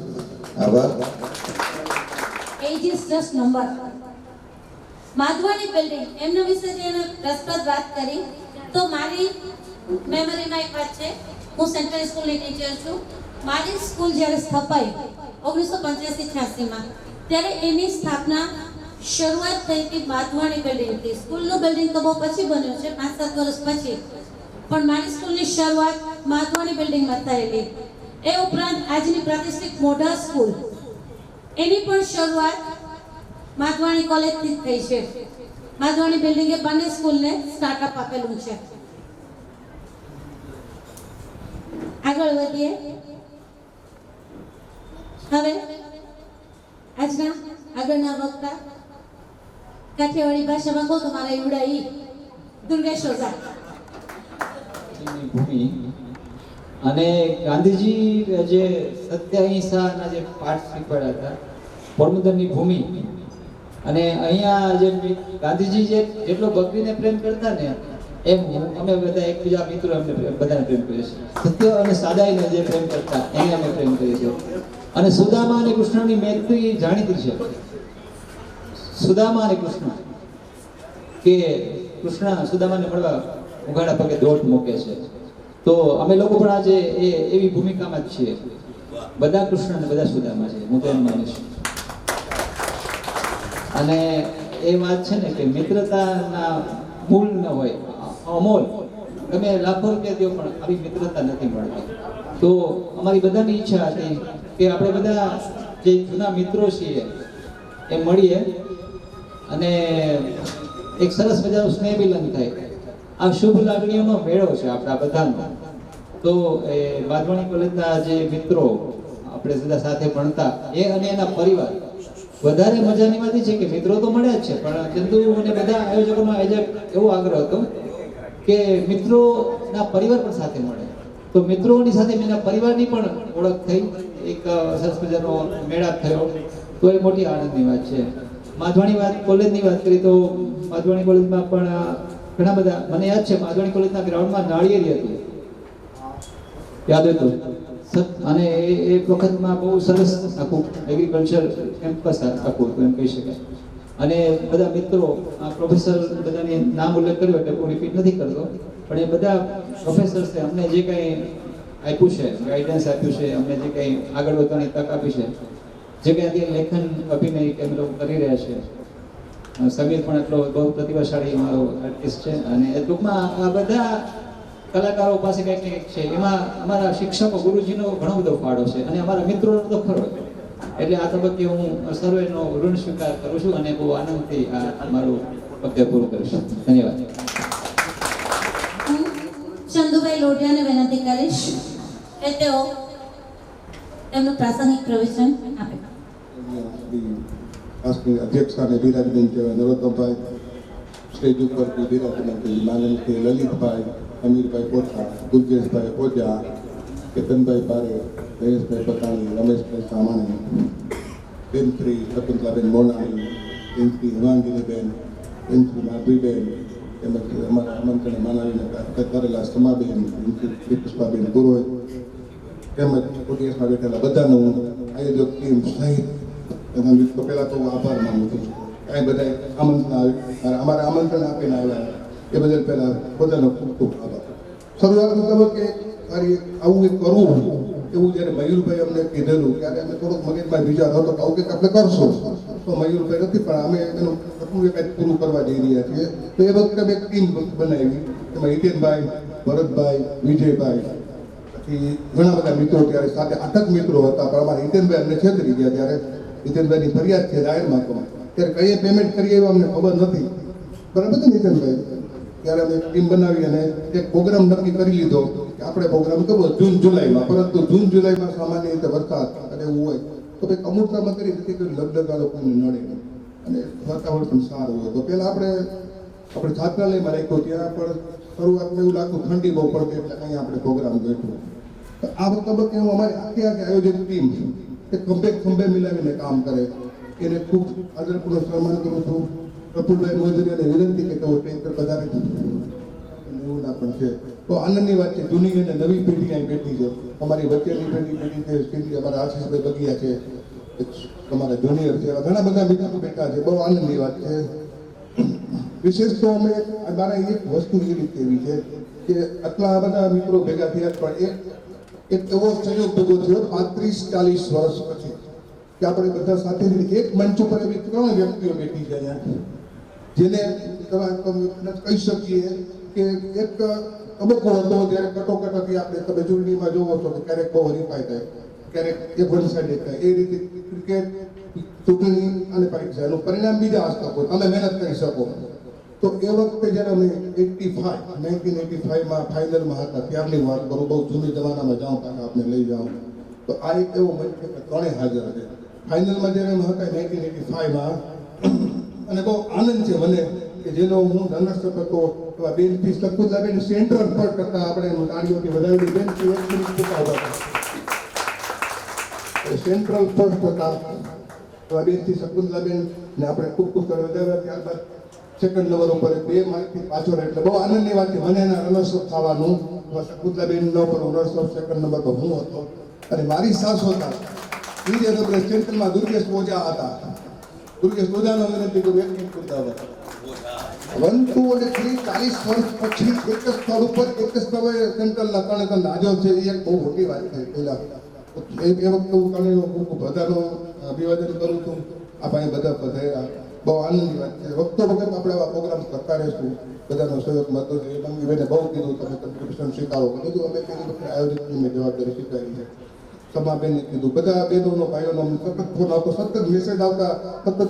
આભાર. Age is just number. Madhvani building એમના વિશે જે રસપ્રદ વાત કરી, તો મારી મેમરીમાં એક વાત છે. હું સેન્ટ્રલ સ્કૂલની ટીચર છું. મારી સ્કૂલ જ્યારે સ્થપાઈ 1985-86માં, ત્યારે એની સ્થાપના શરૂઆત થઈ હતી માધવાણી બિલ્ડિંગથી. સ્કૂલનું બિલ્ડિંગ તો બહુ પછી બન્યું છે, 5-7 વર્ષ પછી, પણ મારી સ્કૂલની શરૂઆત માધવાણી બિલ્ડિંગમાં થયેલી. એ ઉપરાંત આજની પ્રતિષ્ઠિત મોઢા સ્કૂલ, એની પણ શરૂઆત માધવાણી કોલેજથી થઈ છે. માધવાણી બિલ્ડિંગે બંને સ્કૂલને સ્ટાર્ટઅપ આપેલું છે. આગળ વધીએ. હવે આજના આગળના વક્તા કાઠિયાવાડી ભાષામાં કહો તો મારા ઈવડાઈ દુર્ગેશ ઓઝા. ભૂમિ અને ગાંધીજી જે સત્ય અહિંસાના જે પાઠ શીખવાડ્યા હતા, પોરબંદરની ભૂમિ, અને અહીંયા જે ગાંધીજી જેટલો બકરીને પ્રેમ કરતા ને, એમ અમે બધા એકબીજા મિત્રો અમને બધાને પ્રેમ કરીએ છીએ. સત્ય અને સાદાઈને જે પ્રેમ કરતા એને અમે પ્રેમ કરીએ છીએ. અને સુદામા અને કૃષ્ણની મૈત્રી જાણીતી છે. સુદામા અને કૃષ્ણ, કે કૃષ્ણ સુદામાને મળવા ઉઘાડા પગે દોટ મૂકે છે. તો અમે લોકો પણ આજે એવી ભૂમિકામાં જ છીએ. બધા કૃષ્ણ અને બધા સુદામા છે, હું તો એમ માનીશ. અને એ વાત છે ને કે મિત્રતાના મૂળ ન હોય, અમોલ, તમે લાખો રૂપિયા દો પણ આવી મિત્રતા નથી મળતી. તો અમારી બધાની ઈચ્છા હતી કે આપણે બધા જે જૂના મિત્રો છીએ એ મળીએ અને એક સરસ મજાનું સ્નેહ મિલન થાય. આ શુભ લાગણીઓનો મેળો છે આપણા બધાનો. તો એ માધવાણી કોલેજના જે મિત્રો આપણે બધા સાથે ભણતા, એ અને એના પરિવાર, વધારે મજાની વાત એ છે કે મિત્રો તો મળ્યા જ છે, પણ ચંદુ અને બધા આયોજકોનો એવો આગ્રહ હતો કે મિત્રોના પરિવાર પણ સાથે મળે. તો મિત્રોની સાથે એના પરિવારની પણ ઓળખ થઈ, એક સરસ મજાનો મેળાપ થયો. તો એ મોટી આનંદની વાત છે. માધવાણી કોલેજની વાત કરી તો માધવાણી કોલેજમાં પણ ઘણા બધા, મને યાદ છે માધવાણી કોલેજના ગ્રાઉન્ડમાં નાળિયેરી હતી, યાદ હોય તો. અને એ વખતમાં બહુ સરસ આખું એગ્રીકલ્ચર કેમ્પસ આખું હતું એમ કહી શકાય. અને બધા મિત્રો, પ્રોફેસર બધાની નામ ઉલ્લેખ કર્યો એટલે હું રિપીટ નથી કરતો, પણ એ બધા પ્રોફેસર્સે અમને જે કંઈ આપ્યું છે, ગાઈડન્સ આપ્યું છે, અમને જે કંઈ આગળ વધવાની તક આપી છે, જે કંઈ અત્યારે લેખન અભિનય કે અમે લોકો કરી રહ્યા છે. સમીર પણ એટલો બહુ પ્રતિભાશાળી મારો આર્ટિસ્ટ છે. અને એ ટૂંકમાં આ બધા કલાકારો પાસે કંઈક ને કંઈક છે. એમાં અમારા શિક્ષકો, ગુરુજીનો ઘણો બધો ફાળો છે, અને અમારા મિત્રોનો તો ખરો. એટલે આ તબક્કે હું સર્વેનો ઋણ સ્વીકાર કરું છું અને બહુ આનંદથી આ મારું વક્તવ્ય પૂરું કરીશ. ધન્યવાદ. હું ચંદુભાઈ લોઢિયાને વિનંતી કરીશ કે તેઓ તેમનું પ્રાસંગિક પ્રવચન આપે. આજની અધ્યક્ષાને બિરાજમાન કહેવાય નરોત્તમભાઈ, સ્ટેજ ઉપરથી બિરાજમાન કહેવાય માનનીય લલિતભાઈ, અમીરભાઈ કોઠા, ગુંજેશભાઈ ઓજા, કેતનભાઈ પારે, જયેશભાઈ પટાણી, રમેશભાઈ સામાણી, બેનશ્રી શકુંતલાબેન મોનાણી, બેનશ્રી હિમાંગીનીબેન, બેનશ્રી માધવીબેન, તેમજ અમારા આમંત્રણે માનવીને કરેલા સમાબેન, બેનશ્રી પુષ્પાબેન પુરોહિત, તેમજ ઓટીએસમાં બેઠેલા બધાનો આયોજક ટીમ સહિત એના મિત્રો પહેલાં તો હું આભાર માનું છું. કાંઈ બધા આમંત્રણ અમારા આમંત્રણ આપીને આવ્યા એ બદલ પહેલાં બધાનો ખૂબ ખૂબ આભાર. શરૂઆતનો તબક્કે મારી આવું એક કરવું એવું જ્યારે મયુરભાઈ અમને કીધેલું ત્યારે અમે થોડોક મગજમાં વિચાર હતો કે આવું કંઈક આપણે કરશું. તો મયુરભાઈ નથી પણ અમે એનું એટલું કંઈક પૂરું કરવા જઈ રહ્યા છીએ. તો એ વખતે અમે એક ટીમ બનાવી એમાં હિતેનભાઈ, ભરતભાઈ, વિજયભાઈ, પછી ઘણા બધા મિત્રો ત્યારે સાથે 8 મિત્રો હતા. પણ અમારા હિતેનભાઈ અમને છેતરી ગયા. ત્યારે હિતેનભાઈની ફરિયાદ છે જાહેરમાં ત્યારે કઈ પેમેન્ટ કરીએ એવું અમને ખબર નથી. બરાબર છે નીતિનભાઈ? ત્યારે અમે ટીમ બનાવી અને એક પ્રોગ્રામ નક્કી કરી લીધો કે આપણે પ્રોગ્રામ કરવો જૂન જુલાઈમાં. પરંતુ જૂન જુલાઈમાં સામાન્ય રીતે વરસાદ અને એવું હોય તો કંઈક અમુકતામાં કરી નથી કે લગ્નગાળો કોઈને નડે નહીં અને વાતાવરણ પણ સારું હોય. તો પહેલાં આપણે છાત્રાલયમાં રાખ્યો. ત્યાં પણ શરૂઆતમાં એવું લાગતું ઠંડી બહુ પડતી એટલે અહીંયા આપણે પ્રોગ્રામ ગોઠવો. આ તબક્કે હું અમારી આખી આયોજિત ટીમ એ ખંભે મિલાવીને કામ કરે એને ખૂબ આદરપૂર્વક સન્માન કરું છું. પ્રફુલભાઈ મોજરીયાને વિનંતી કે તેઓ સ્ટેજ પર પધારે એવું ના પણ છે. તો આનંદની વાત છે, જૂની અને નવી પેઢી અહીં બેઠી છે. અમારી વચ્ચેની પેઢી છે, શ્રી અમારા આશીષભાઈ બગિયા છે, તમારા જુનિયર છે, ઘણા બધા મિત્રો બેઠા છે. બહુ આનંદની વાત છે. વિશેષ તો અમે મારા એક વસ્તુ એ રીતે એવી છે કે આટલા બધા મિત્રો ભેગા થયા પણ એક એવો સંયોગ ભેગો થયો 35-40 વર્ષ પછી કે આપણે બધા સાથે એક મંચ ઉપર એવી 3 વ્યક્તિઓ બેઠી છે અહીંયા જેને કહી શકીએ કે એક તબક્કો હતો જ્યારે કટોકટથી આપણે તમે ચૂંટણીમાં જોવો છો કે ક્યારેક બહુ હરીફાઈ થાય, ક્યારેક એક વન સાઇડેડ થાય. એ રીતે ક્રિકેટ, ચૂંટણી અને પરીક્ષાનું પરિણામ બીજા હસ્તક હોય, તમે મહેનત કરી શકો. તો એ વખતે જ્યારે અમે 1985માં ફાઇનલમાં હતા ત્યારની વાત કરું, બહુ જૂની જમાનામાં જાઉં પાછા આપને લઈ જાઉં. તો આ એક એવો મંચ છે કે 3 હાજર છે ફાઇનલમાં જ્યારે અમે હતા 1985માં. અને બહુ આનંદ છે મને કે જેનો હું ધનસ્થ હતો એવા બેનથી શકુંતલાબેન સેન્ટ્રલ પર કરતા આપણે તાળીઓથી વધારેલી બેનથી 1 મિનિટ ચૂકાવતા હતા. સેન્ટ્રલ ફર્સ્ટ હતા એવા બેનથી શકુંતલાબેન ને આપણે ખૂબ ખૂબ વધાર્યા. ત્યારબાદ સેકન્ડ નંબર ઉપર 2 માર્કથી પાછળ. એટલે બહુ આનંદની વાત છે મને એના રનર્સઅપ થવાનું. શકુંતલાબેનનો પર રનર્સઅપ સેકન્ડ નંબર પર હું હતો અને મારી સાસ હતા બીજે નંબરે સેન્ટ્રલમાં દુર્ગેશ ઓઝા હતા. દુર્ગેશ ઓઝાનો વિનંતી કરું 1 મિનિટ પૂરતા હતા. 1, 2 અને 3 40 વર્ષ પછી એક જ સ્થળ ઉપર એક જ સ્થળે સેન્ટ્રલના 3 હાજર છે. એ એક બહુ મોટી વાત છે. પહેલા એ વખતે હું ત્રણેયનો ખૂબ બધાનો અભિવાદન કરું છું. આ ભાઈ બધા પધાર્યા, બહુ આનંદની વાત છે. વખતો વખત આપણે આવા પ્રોગ્રામ કરતા રહીશું. બધાનો સહયોગ મળતો છે. એ મંગીબેને બહુ કીધું તમે કન્ટ્રીબ્યુશન સ્વીકારો. બધું અમે પેલી વખતે આયોજકની મેં જવાબદારી સ્વીકારી છે. સમાબેને કીધું, બધા બહેનોનો ભાઈઓનો સતત ફોન આવતો, સતત મેસેજ આવતા, સતત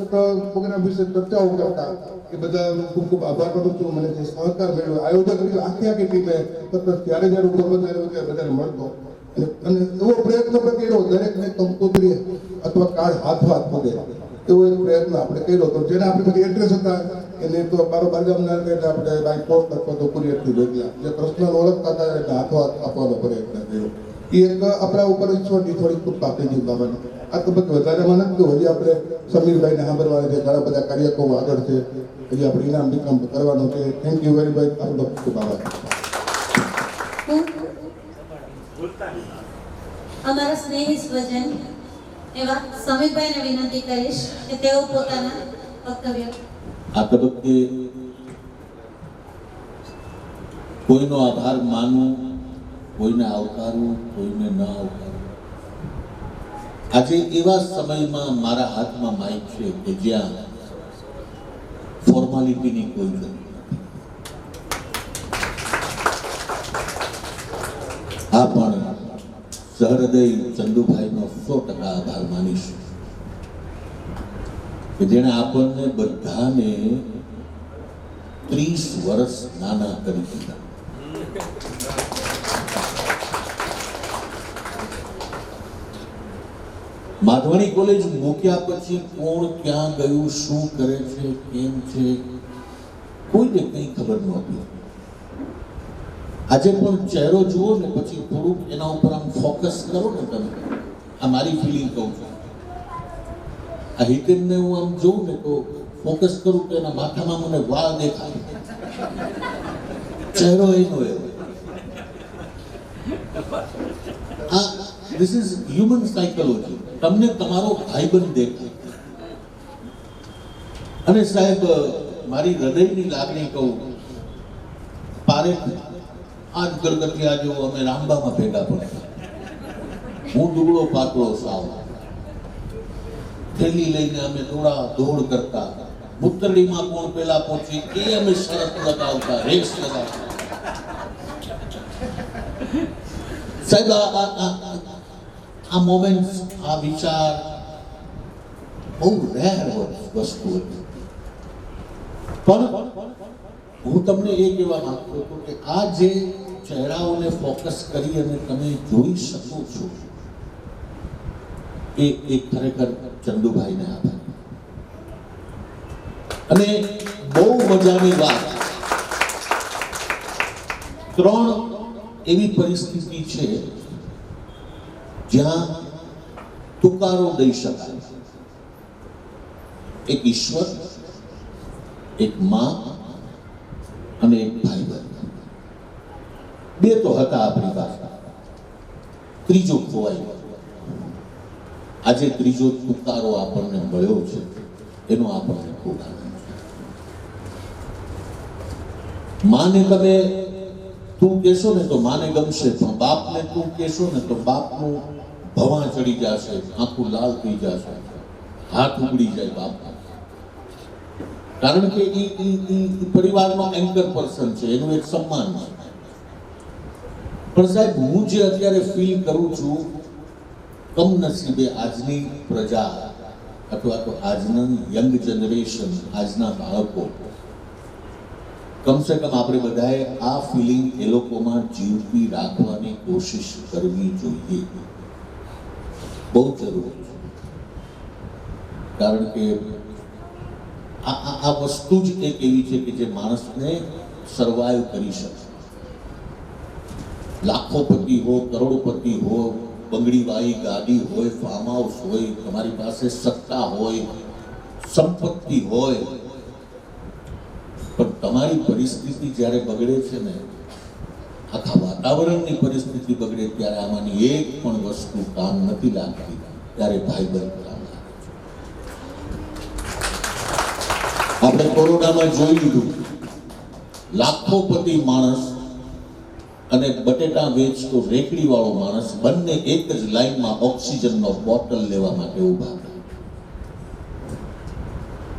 પ્રોગ્રામ વિશે ચર્ચાઓ કરતા. એ બધા ખૂબ ખૂબ આભાર કરું છું. મને જે સહકાર મળ્યો આયોજક આખી ટીમે સતત જ્યારે ઉપર વધાર્યો ત્યારે બધાને મળતો અને એવો પ્રયત્ન પણ કર્યો દરેકને કંકોત્રી અથવા કાર્ડ હાથ પગે એવો એક પ્રયત્ન આપણે કર્યો હતો. જેને આપણે બધી એડ્રેસ હતા એને તો બારોબાર ગામના એટલે આપણે બાય પોસ્ટ અથવા તો કુરિયરથી ભેગલા જે પર્સનલ ઓળખતા હતા એટલે હાથો આપવાનો પ્રયત્ન કર્યો. એ એક આપણા ઉપર ઈશ્વરની થોડી ખૂબ પાપેજી બાબત. આ તબક્કે વધારેમાં નથી. હજી આપણે સમીરભાઈને સાંભળવાના છે, ઘણા બધા કાર્યક્રમો આગળ છે, હજી આપણે ઇનામ વિક્રમ કરવાનું છે. Thank you very much. આપણો ખૂબ આભાર. અમારા સ્નેહી સ્વજન એવા સમીરભાઈને વિનંતી કરીશ કે તેઓ પોતાના વક્તવ્ય. આ તબક્કે કોઈનો આભાર માનવું, કોઈને આવકારવું, કોઈને ન આવકારવું. આજે એવા સમયમાં મારા હાથમાં માઇક છે કે જ્યાં ફોર્માલિટીની કોઈ જરૂર નથી. આ પણ સહૃદય ચંદુભાઈનો 100% આભાર માનીશ કે જેણે આપણને બધાને 30 વર્ષ નાના કરી દીધા. માધવાણી કોલેજ મૂક્યા પછી કોણ ક્યાં ગયું, શું કરે છે, કેમ છે, કોઈને કંઈ ખબર નહોતી. આજે પણ ચહેરો જુઓ ને પછી થોડુંક એના ઉપર આમ ફોકસ કરો ને તમે. આ મારી ફિલિંગ કહું છું. આ હિતેનને હું આમ જોઉં ને તો ફોકસ કરું તો એના માથામાં મને વાળ દેખાય. ચહેરો એનો એવો આ ધીસ ઇઝ હ્યુમન સાયકોલોજી. તમને તમારો ભાઈબંધ દેખાય. અને સાહેબ, મારી હૃદયની લાગણી કહું, પારેખ આજ ગલગતિયા જેવો અમે રામબામાં ભેગા પડ્યા. હું દુબળો પાતળો સાવ, થેલી લઈને અમે દોડ કરતા. મુત્તરડીમાં કોણ પેલા પહોંચી એ અમે શરત લગાવતા, રેસ લગાવતા. સાહેબ, આ મોમેન્ટ, આ વિચાર બહુ રેર વસ્તુ હતી. પણ હું તમને એ કહેવા માંગતો હતો કે આ જે ચહેરાઓને ફોકસ કરી અને તમે જોઈ શકો છો, એ ખરેખર ચંદુભાઈને આભાર. અને બહુ મજાની વાત, 3 એવી પરિસ્થિતિ છે જ્યાં તુકારો દઈ શકાય. એક ઈશ્વર, એક માં અને એક ભાઈબંધ. 2 તો હતા આપણી પાસે, ત્રીજો ખોવાઈ ગયો. આજે ત્રીજો તુકારો આપણને મળ્યો છે, એનો આપણને ખૂબ આનંદ છે. માને તમે તું કહેશો ને તો માને ગમશે, પણ બાપને તું કહેશો ને તો બાપનું ભવા ચડી જશે, આંખું લાલ થઈ જશે, હાથ ઉગડી જાય બાપના. કારણ કે એ પરિવારનો એન્કર પર્સન છે, એનું એક સન્માન છે. પણ સાહેબ, હું જે અત્યારે ફીલ કરું છું, કમનસીબે આજની પ્રજા અથવા તો આજના યંગ જનરેશન, આજના બાળકો, કમસે કમ આપણે બધાએ આ ફિલિંગ એ લોકોમાં જીવતી રાખવાની કોશિશ કરવી જોઈએ. બહુ જરૂરી છે. કારણ કે આ વસ્તુ જ એક એવી છે કે જે માણસને સર્વાઈવ કરી શકે. લાખોપતિ હો, કરોડપતિ હો, બંગડીવાળી ગાડી હોય, ફાર્મ હાઉસ હોય, તમારી પાસે સત્તા હોય, સંપત્તિ હોય, પણ તમારી પરિસ્થિતિ જ્યારે બગડે છે ને, આખા વાતાવરણની પરિસ્થિતિ બગડે ત્યારે આમાંની એક પણ વસ્તુ કામ નથી લાગતી, ત્યારે ભાઈબંધ કામ લાગે છે. આપણે કોરોનામાં જોઈ લીધું, લાખોપતિ માણસ અને બટેટા વેચતો રેકડી વાળો માણસ બંને એક જ લાઈનમાં ઓક્સિજનનો બોટલ લેવા માટે ઊભા હતા.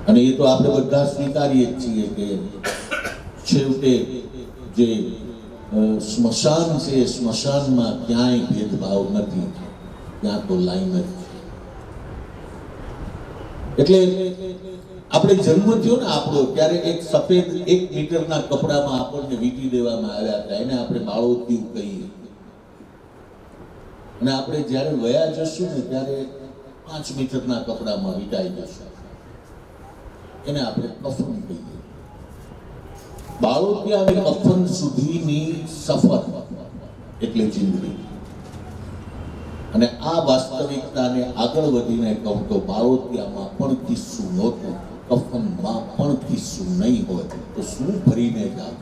અને એ તો આપણે બધા સ્વીકારીએ જ છીએ કે છેવટે જે સ્મશાન છે, સ્મશાનમાં ક્યાંય ભેદભાવ નથી, ત્યાં તો લાઈન જ છે. એટલે આપણે જન્મ થયો ને આપણો, ત્યારે એક સફેદ 1 મીટરના કપડામાં આપણને વીંટી દેવામાં આવ્યા હતા, એને આપણે બાળોતિયું કહીએ. અને આપણે જ્યારે વયા જશું ને ત્યારે 5 મીટરના કપડામાં વીંટાઈ જશું, એને આપણે કફન કહીએ. બાળોતિયા અને કફન સુધીની સફર એટલે જિંદગી. અને આ વાસ્તવિકતાને આગળ વધીને કહું તો બાળોતિયામાં પણ કિસ્સું નહોતું, કફનમાં પણ કિસ્સું નહીં હોય તો શું ભરીને જાવ?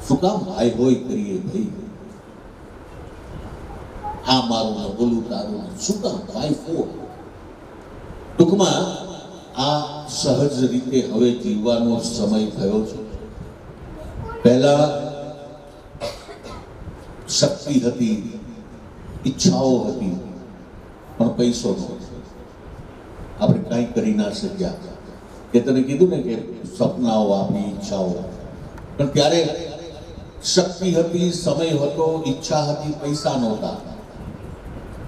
શું કામ હાય હોય કરીએ ભાઈ? આ મારું ને ઓલું તારું, શું કામ વાય ફોર? ટૂંકમાં આ સહજ રીતે હવે જીવવાનો સમય થયો છે. પહેલા શક્તિ હતી, ઈચ્છાઓ હતી, પણ પૈસો નહોતો. આપણે કંઈ કરી ના શક્યા. કે તને કીધું ને કે સપનાઓ, આપણી ઈચ્છાઓ, પણ ત્યારે શક્તિ હતી, સમય હતો, ઈચ્છા હતી, પૈસા નહોતા.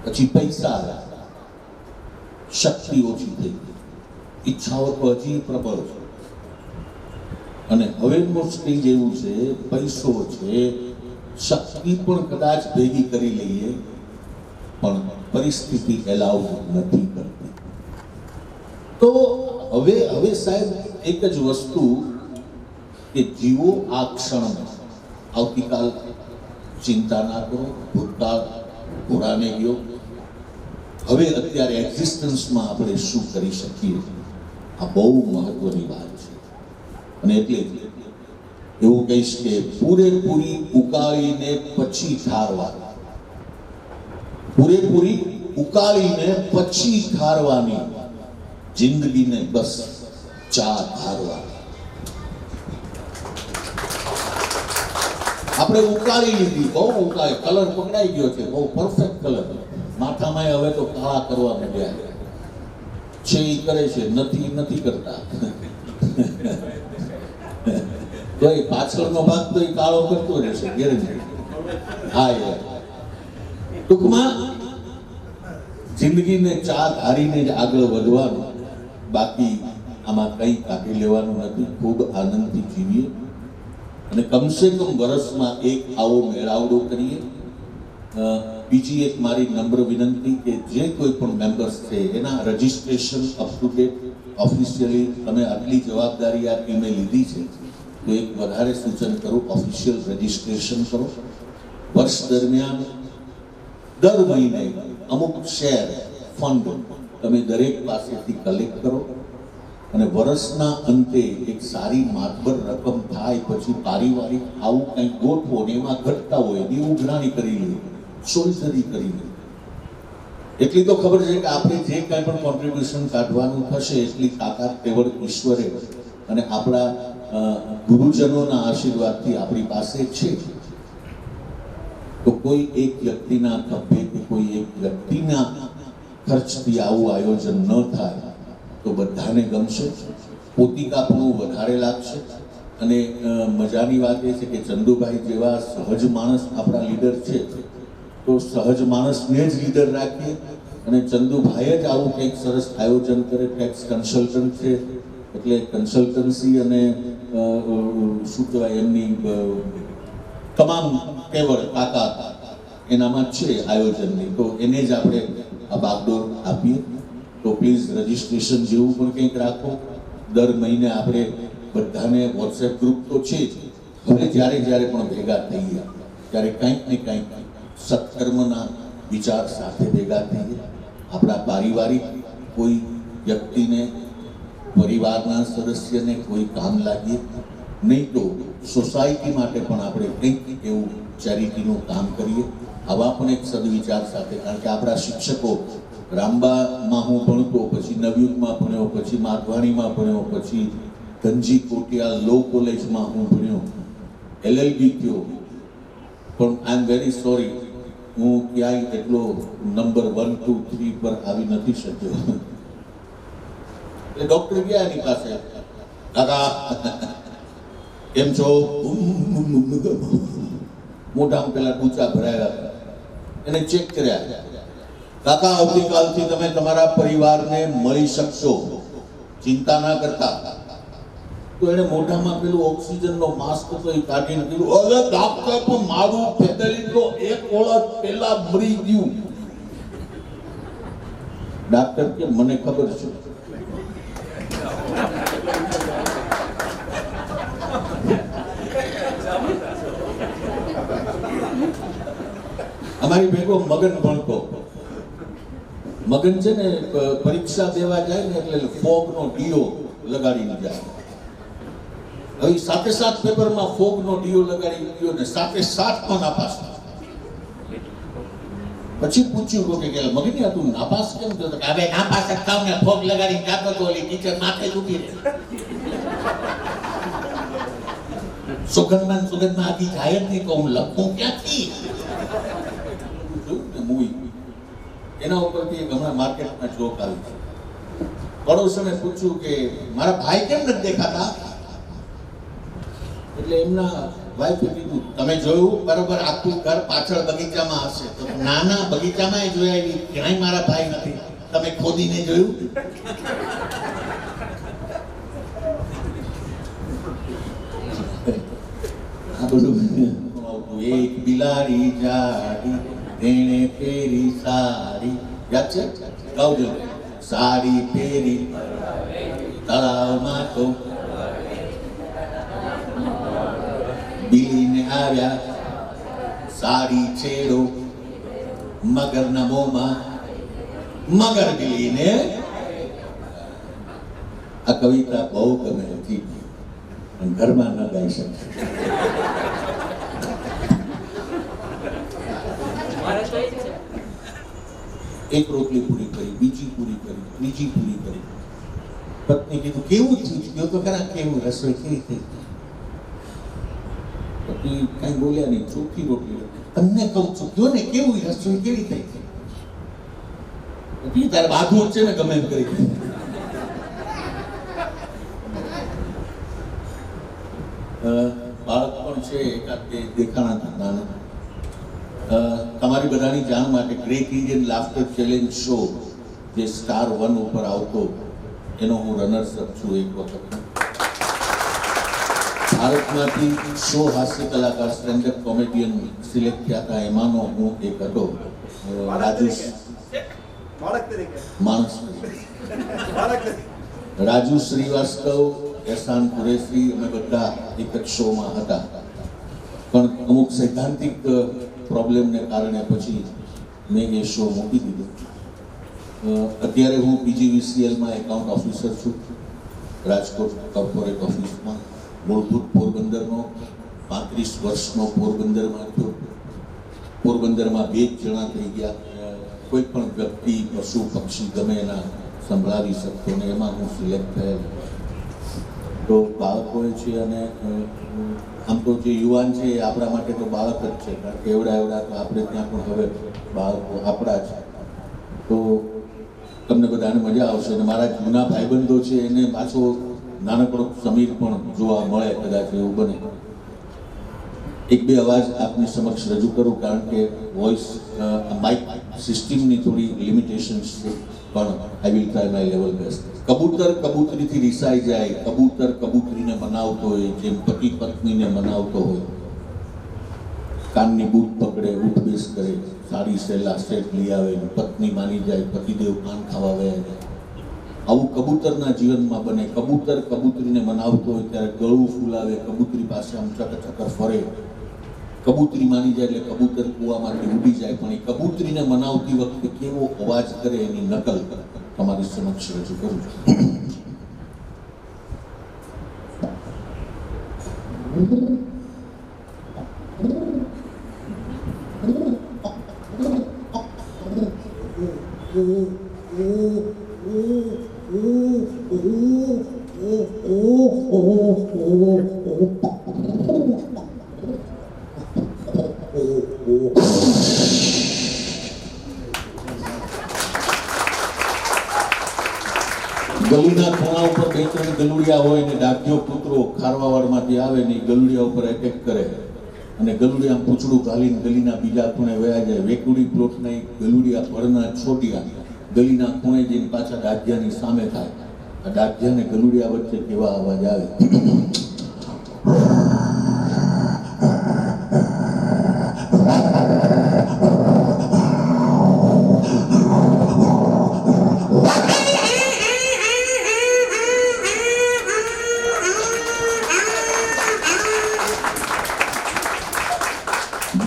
પછી પૈસા આવ્યા, શક્તિ ઓછી થઈ ગઈ, ઈચ્છાઓ તો હજી પ્રબળ છે. અને હવેનું સ્ટેજ એવું છે, પૈસો છે, શક્તિ પણ કદાચ ભેગી કરી લઈએ, પણ પરિસ્થિતિ એલાઉ નથી કરતી. તો હવે સાહેબ એક જ વસ્તુ કે જીવો આ ક્ષણમાં. આવતીકાલ ચિંતા ના કરો, ભૂતકાળ પુરાને ગયો. હવે અત્યારે એક્ઝિસ્ટન્સમાં આપણે શું કરી શકીએ, આ બહુ મહત્વની વાત છે. અને એટલે એવું કહીશ કે પૂરેપૂરી ઉકાળીને પછી ઠારવાની, પૂરેપૂરી ઉકાળીને પછી ઠારવાની, જિંદગીને બસ ચા ધારવાની. આપણે ઉકાળી લીધી, બહુ ઉકાળી, કલર પકડાઈ ગયો છે, બહુ પરફેક્ટ કલર. માથામાં હવે તો કાળા કરવા માંડ્યા છે, એ કરે છે, નથી કરતા. તો એ પાછળનો ભાગ તો એ કાળો કરતો રહેશે ગેરંટી. હા, યાર ટૂંકમાં જિંદગીને ચા ધારીને જ આગળ વધવાનું, બાકી આમાં કંઈ કાઢી લેવાનું નથી. ખૂબ આનંદથી જીવીએ અને કમસે કમ વર્ષમાં એક આવો મેળાવડો કરીએ. બીજી એક મારી નમ્ર વિનંતી કે જે કોઈ પણ મેમ્બર્સ છે એના registration up to date officially, તમે આટલી જવાબદારી આ ટીમે લીધી છે તો એક વધારે સૂચન કરું, ઓફિશિયલ રજિસ્ટ્રેશન કરો. વર્ષ દરમિયાન દર મહિને અમુક શેર ફંડ તમે દરેક પાસેથી કલેક્ટ કરો અને વર્ષના અંતે એક સારી માતબર રકમ થાય પછી પારિવારિક આવું કંઈક ગોઠવો ને એમાં ઘટતા હોય એની ઉઘરાણી કરી લે, સોલ્જરી કરી લે. એટલી તો ખબર છે કે આપણે જે કાંઈ પણ કોન્ટ્રીબ્યુશન કાઢવાનું થશે એટલી તાકાત કેવળ ઈશ્વરે અને આપણા ગુરુજનોના આશીર્વાદથી આપણી પાસે છે. તો કોઈ એક વ્યક્તિના ખભે કે કોઈ એક વ્યક્તિના ખર્ચથી આવું આયોજન ન થાય તો બધાને ગમશે, પોતિકાપણું વધારે લાગશે. અને મજાની વાત એ છે કે ચંદુભાઈ જેવા સહજ માણસ આપણા લીડર છે તો સહજ માણસને જ લીડર રાખીએ અને ચંદુભાઈ જ આવું કંઈક સરસ આયોજન કરે. ટેક્સ કન્સલ્ટન્ટ છે એટલે કન્સલ્ટન્સી અને શું કહેવાય એમની તમામ કેવળ તાકાત એનામાં છે આયોજનની, તો એને જ આપણે આ બાગડોર આપીએ. તો પ્લીઝ રજિસ્ટ્રેશન જેવું પણ કંઈક રાખો. દર મહિને આપણે બધાને વોટ્સએપ ગ્રુપ તો છે જ, હવે જ્યારે પણ ભેગા થઈએ ત્યારે કંઈક ને કંઈક સત્કર્મના વિચાર સાથે ભેગા થઈએ. આપણા પારિવારિક કોઈ વ્યક્તિને, પરિવારના સદસ્યને કોઈ કામ લાગીએ, નહીં તો સોસાયટી માટે પણ આપણે કંઈક એવું ચેરિટીનું કામ કરીએ. આવા પણ એક સદવિચાર સાથે, કારણ કે આપણા શિક્ષકો રામબામાં હું ભણતો, પછી નવયુગમાં ભણ્યો, પછી માધવાણીમાં ભણ્યો, પછી ધનજી કોટિયાલ લો કોલેજમાં હું ભણ્યો, LLB થયો, પણ આઈ એમ વેરી સોરી હું ક્યાંય એટલો નંબર 1, 2, 3 પર આવી નથી શક્યો. એટલે ડોક્ટર ગયા એની પાસે, કાકા કેમ છો? મોઢામાં પેલા ડૂચા ભરાયા, એને ચેક કર્યા. કાકા આવતીકાલથી તમે તમારા પરિવારને મળી શકશો, ચિંતા ના કરતા. તો એને મોઢામાં પેલું ઓક્સિજનનો માસ્ક તો એ કાઢીને કીધું, અરે ડોક્ટર પણ મારું ફેમિલીનો એક ઓળખ પેલા મરી ગયું. ડાક્ટર કે મને ખબર છે. અમારી ભેગો મગન ભણતો. મગન છે ને પરીક્ષા દેવા જાય ને એટલે ફોગનો ડીઓ લગાડીને જાય. હવે સાથે સાથ પેપરમાં ફોગનો ડીઓ લગાડી ગયો ને સાથે સાથ પણ નાપાસ. પછી પૂછ્યું કે મગની તું નાપાસ કેમ થયો? કે હવે નાપાસ થાવ ને ફોગ લગાડીને જાતો તો ઓલી ટીચર માથે જ ઊભી રહે. સુગંધમાં આથી જાય જ નહીં, કહું લખું ક્યાંથી? મૂવી એના ઉપરથી એક હમણાં માર્કેટમાં જોક આવી છે. પડોશોને પૂછ્યું કે મારા ભાઈ કેમ નથી દેખાતા? એટલે એમના વાઈફે કીધું, તમે જોયું બરોબર આખું ઘર પાછળ બગીચામાં હશે. તો નાના બગીચામાં જોયા એવી ક્યાંય મારા ભાઈ નથી, તમે ખોદીને જોયું? આ બધું એક બિલાડી જાડી તેણે ફેરી સાડી, યાદ છે? ગાવજો. સાડી ફેરી તળાવમાં તો બીલીને આવ્યા, સાડી છેડો મગરના મોંમાં, મગર બીલીને. આ કવિતા બહુ ગમે હતી. અને ઘરમાં ન ગાઈ શકે. એક રોટલી પૂરી કરી, બીજી પૂરી કરી, ત્રીજી પૂરી કરી. પત્ની કીધું કેવું થયું? કયો તો ખરા કેવું, રસોઈ કેવી થઈ? પતિ કઈ બોલ્યા નહીં, ચોખ્ખી રોટલી. તમને કહું છું, કયો ને કેવું રસોઈ કેવી થઈ? પતિ તારે બાધું છે ને ગમે એમ કરી. બાળક પણ છે એકાદ બે દેખાણા ધંધાના. તમારી બધાની જાણ માટે great Indian laughter challenge show જે સ્ટાર 1 ઉપર આવતો એનો હું રનર્સ અપ છું. એક વખત ભારતમાંથી 100 હાસ્ય કલાકાર સ્ટેન્ડઅપ કોમેડિયન સિલેક્ટ થયા હતા, એમાંનો હું એક હતો. રાજુ શ્રીવાસ્તવ, એહસાન કુરેશી, અમે બધા એક જ શોમાં હતા. પણ અમુક સૈદ્ધાંતિક પ્રોબ્લેમને કારણે પછી મેં એ શો મૂકી દીધો. અત્યારે હું PGVCLમાં એકાઉન્ટ ઓફિસર છું, રાજકોટ કોર્પોરેટ ઓફિસમાં. મૂળભૂત પોરબંદરનો, 35 વર્ષનો પોરબંદરમાં થયો. પોરબંદરમાં 2 જણા થઈ ગયા. કોઈ પણ વ્યક્તિ, પશુ, પક્ષી ગમે એના સંભળાવી શકતો ને એમાં હું સિલેક્ટ થયેલ. તો બાળકોએ છે, અને આમ તો જે યુવાન છે એ આપણા માટે તો બાળક જ છે, કારણ કે એવડા તો આપણે ત્યાં પણ હવે બાળકો આપણા છે. તો તમને બધાને મજા આવશે. અને મારા જૂના ભાઈબંધો છે એને પાછો નાનકડો સમીર પણ જોવા મળે, કદાચ એવું બને. એક બે અવાજ આપની સમક્ષ રજૂ કરું, કારણ કે વોઇસ માઇક સિસ્ટમની થોડી લિમિટેશન્સ છે, પણ I will try my level best. કબૂતર કબૂતરીથી રિસાઈ જાય, કબૂતર કબૂતરીને મનાવતો હોય જેમ પતિ પત્નીને મનાવતો હોય. કાનની બૂટ પકડે, ઉઠ બેસ કરે, સાડી સેલા સેટ લઈ આવે, પત્ની માની જાય, પતિદેવ કાન ખાવા ગયા જાય. આવું કબૂતરના જીવનમાં બને. કબૂતર કબૂતરીને મનાવતો હોય ત્યારે ગળું ફૂલાવે, કબૂતરી પાસે આમ ચકચક ફરે. કબૂતરી માની જાય એટલે કબૂતર કૂવામાંથી ઉડી જાય. પણ એ કબૂતરીને મનાવતી વખતે કેવો અવાજ કરે એની નકલ તમારી સમક્ષ રજૂ કરું છું. ગલીના ખૂણા ઉપર 2-3 ગલુડિયા હોય ને ડાઘ્યો કૂતરો ખારવાવાડમાંથી આવે ને ગલુડિયા ઉપર એટેક કરે, અને ગલુડિયા પૂંછડું ઘાલીને ગલીના બીજા ખૂણે વયા જાય. વેકુડી પ્લોટના ગલુડિયા ભરના છોટિયા ગલીના ખૂણે જઈને પાછા ડાઘ્યાની સામે થાય. આ ડાઘ્યા ને ગલુડિયા વચ્ચે કેવા અવાજ આવે.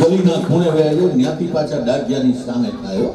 ગલીના ખૂણે વયા જાય, ત્યાંથી પાછા ડાઘિયાની સામે થાય.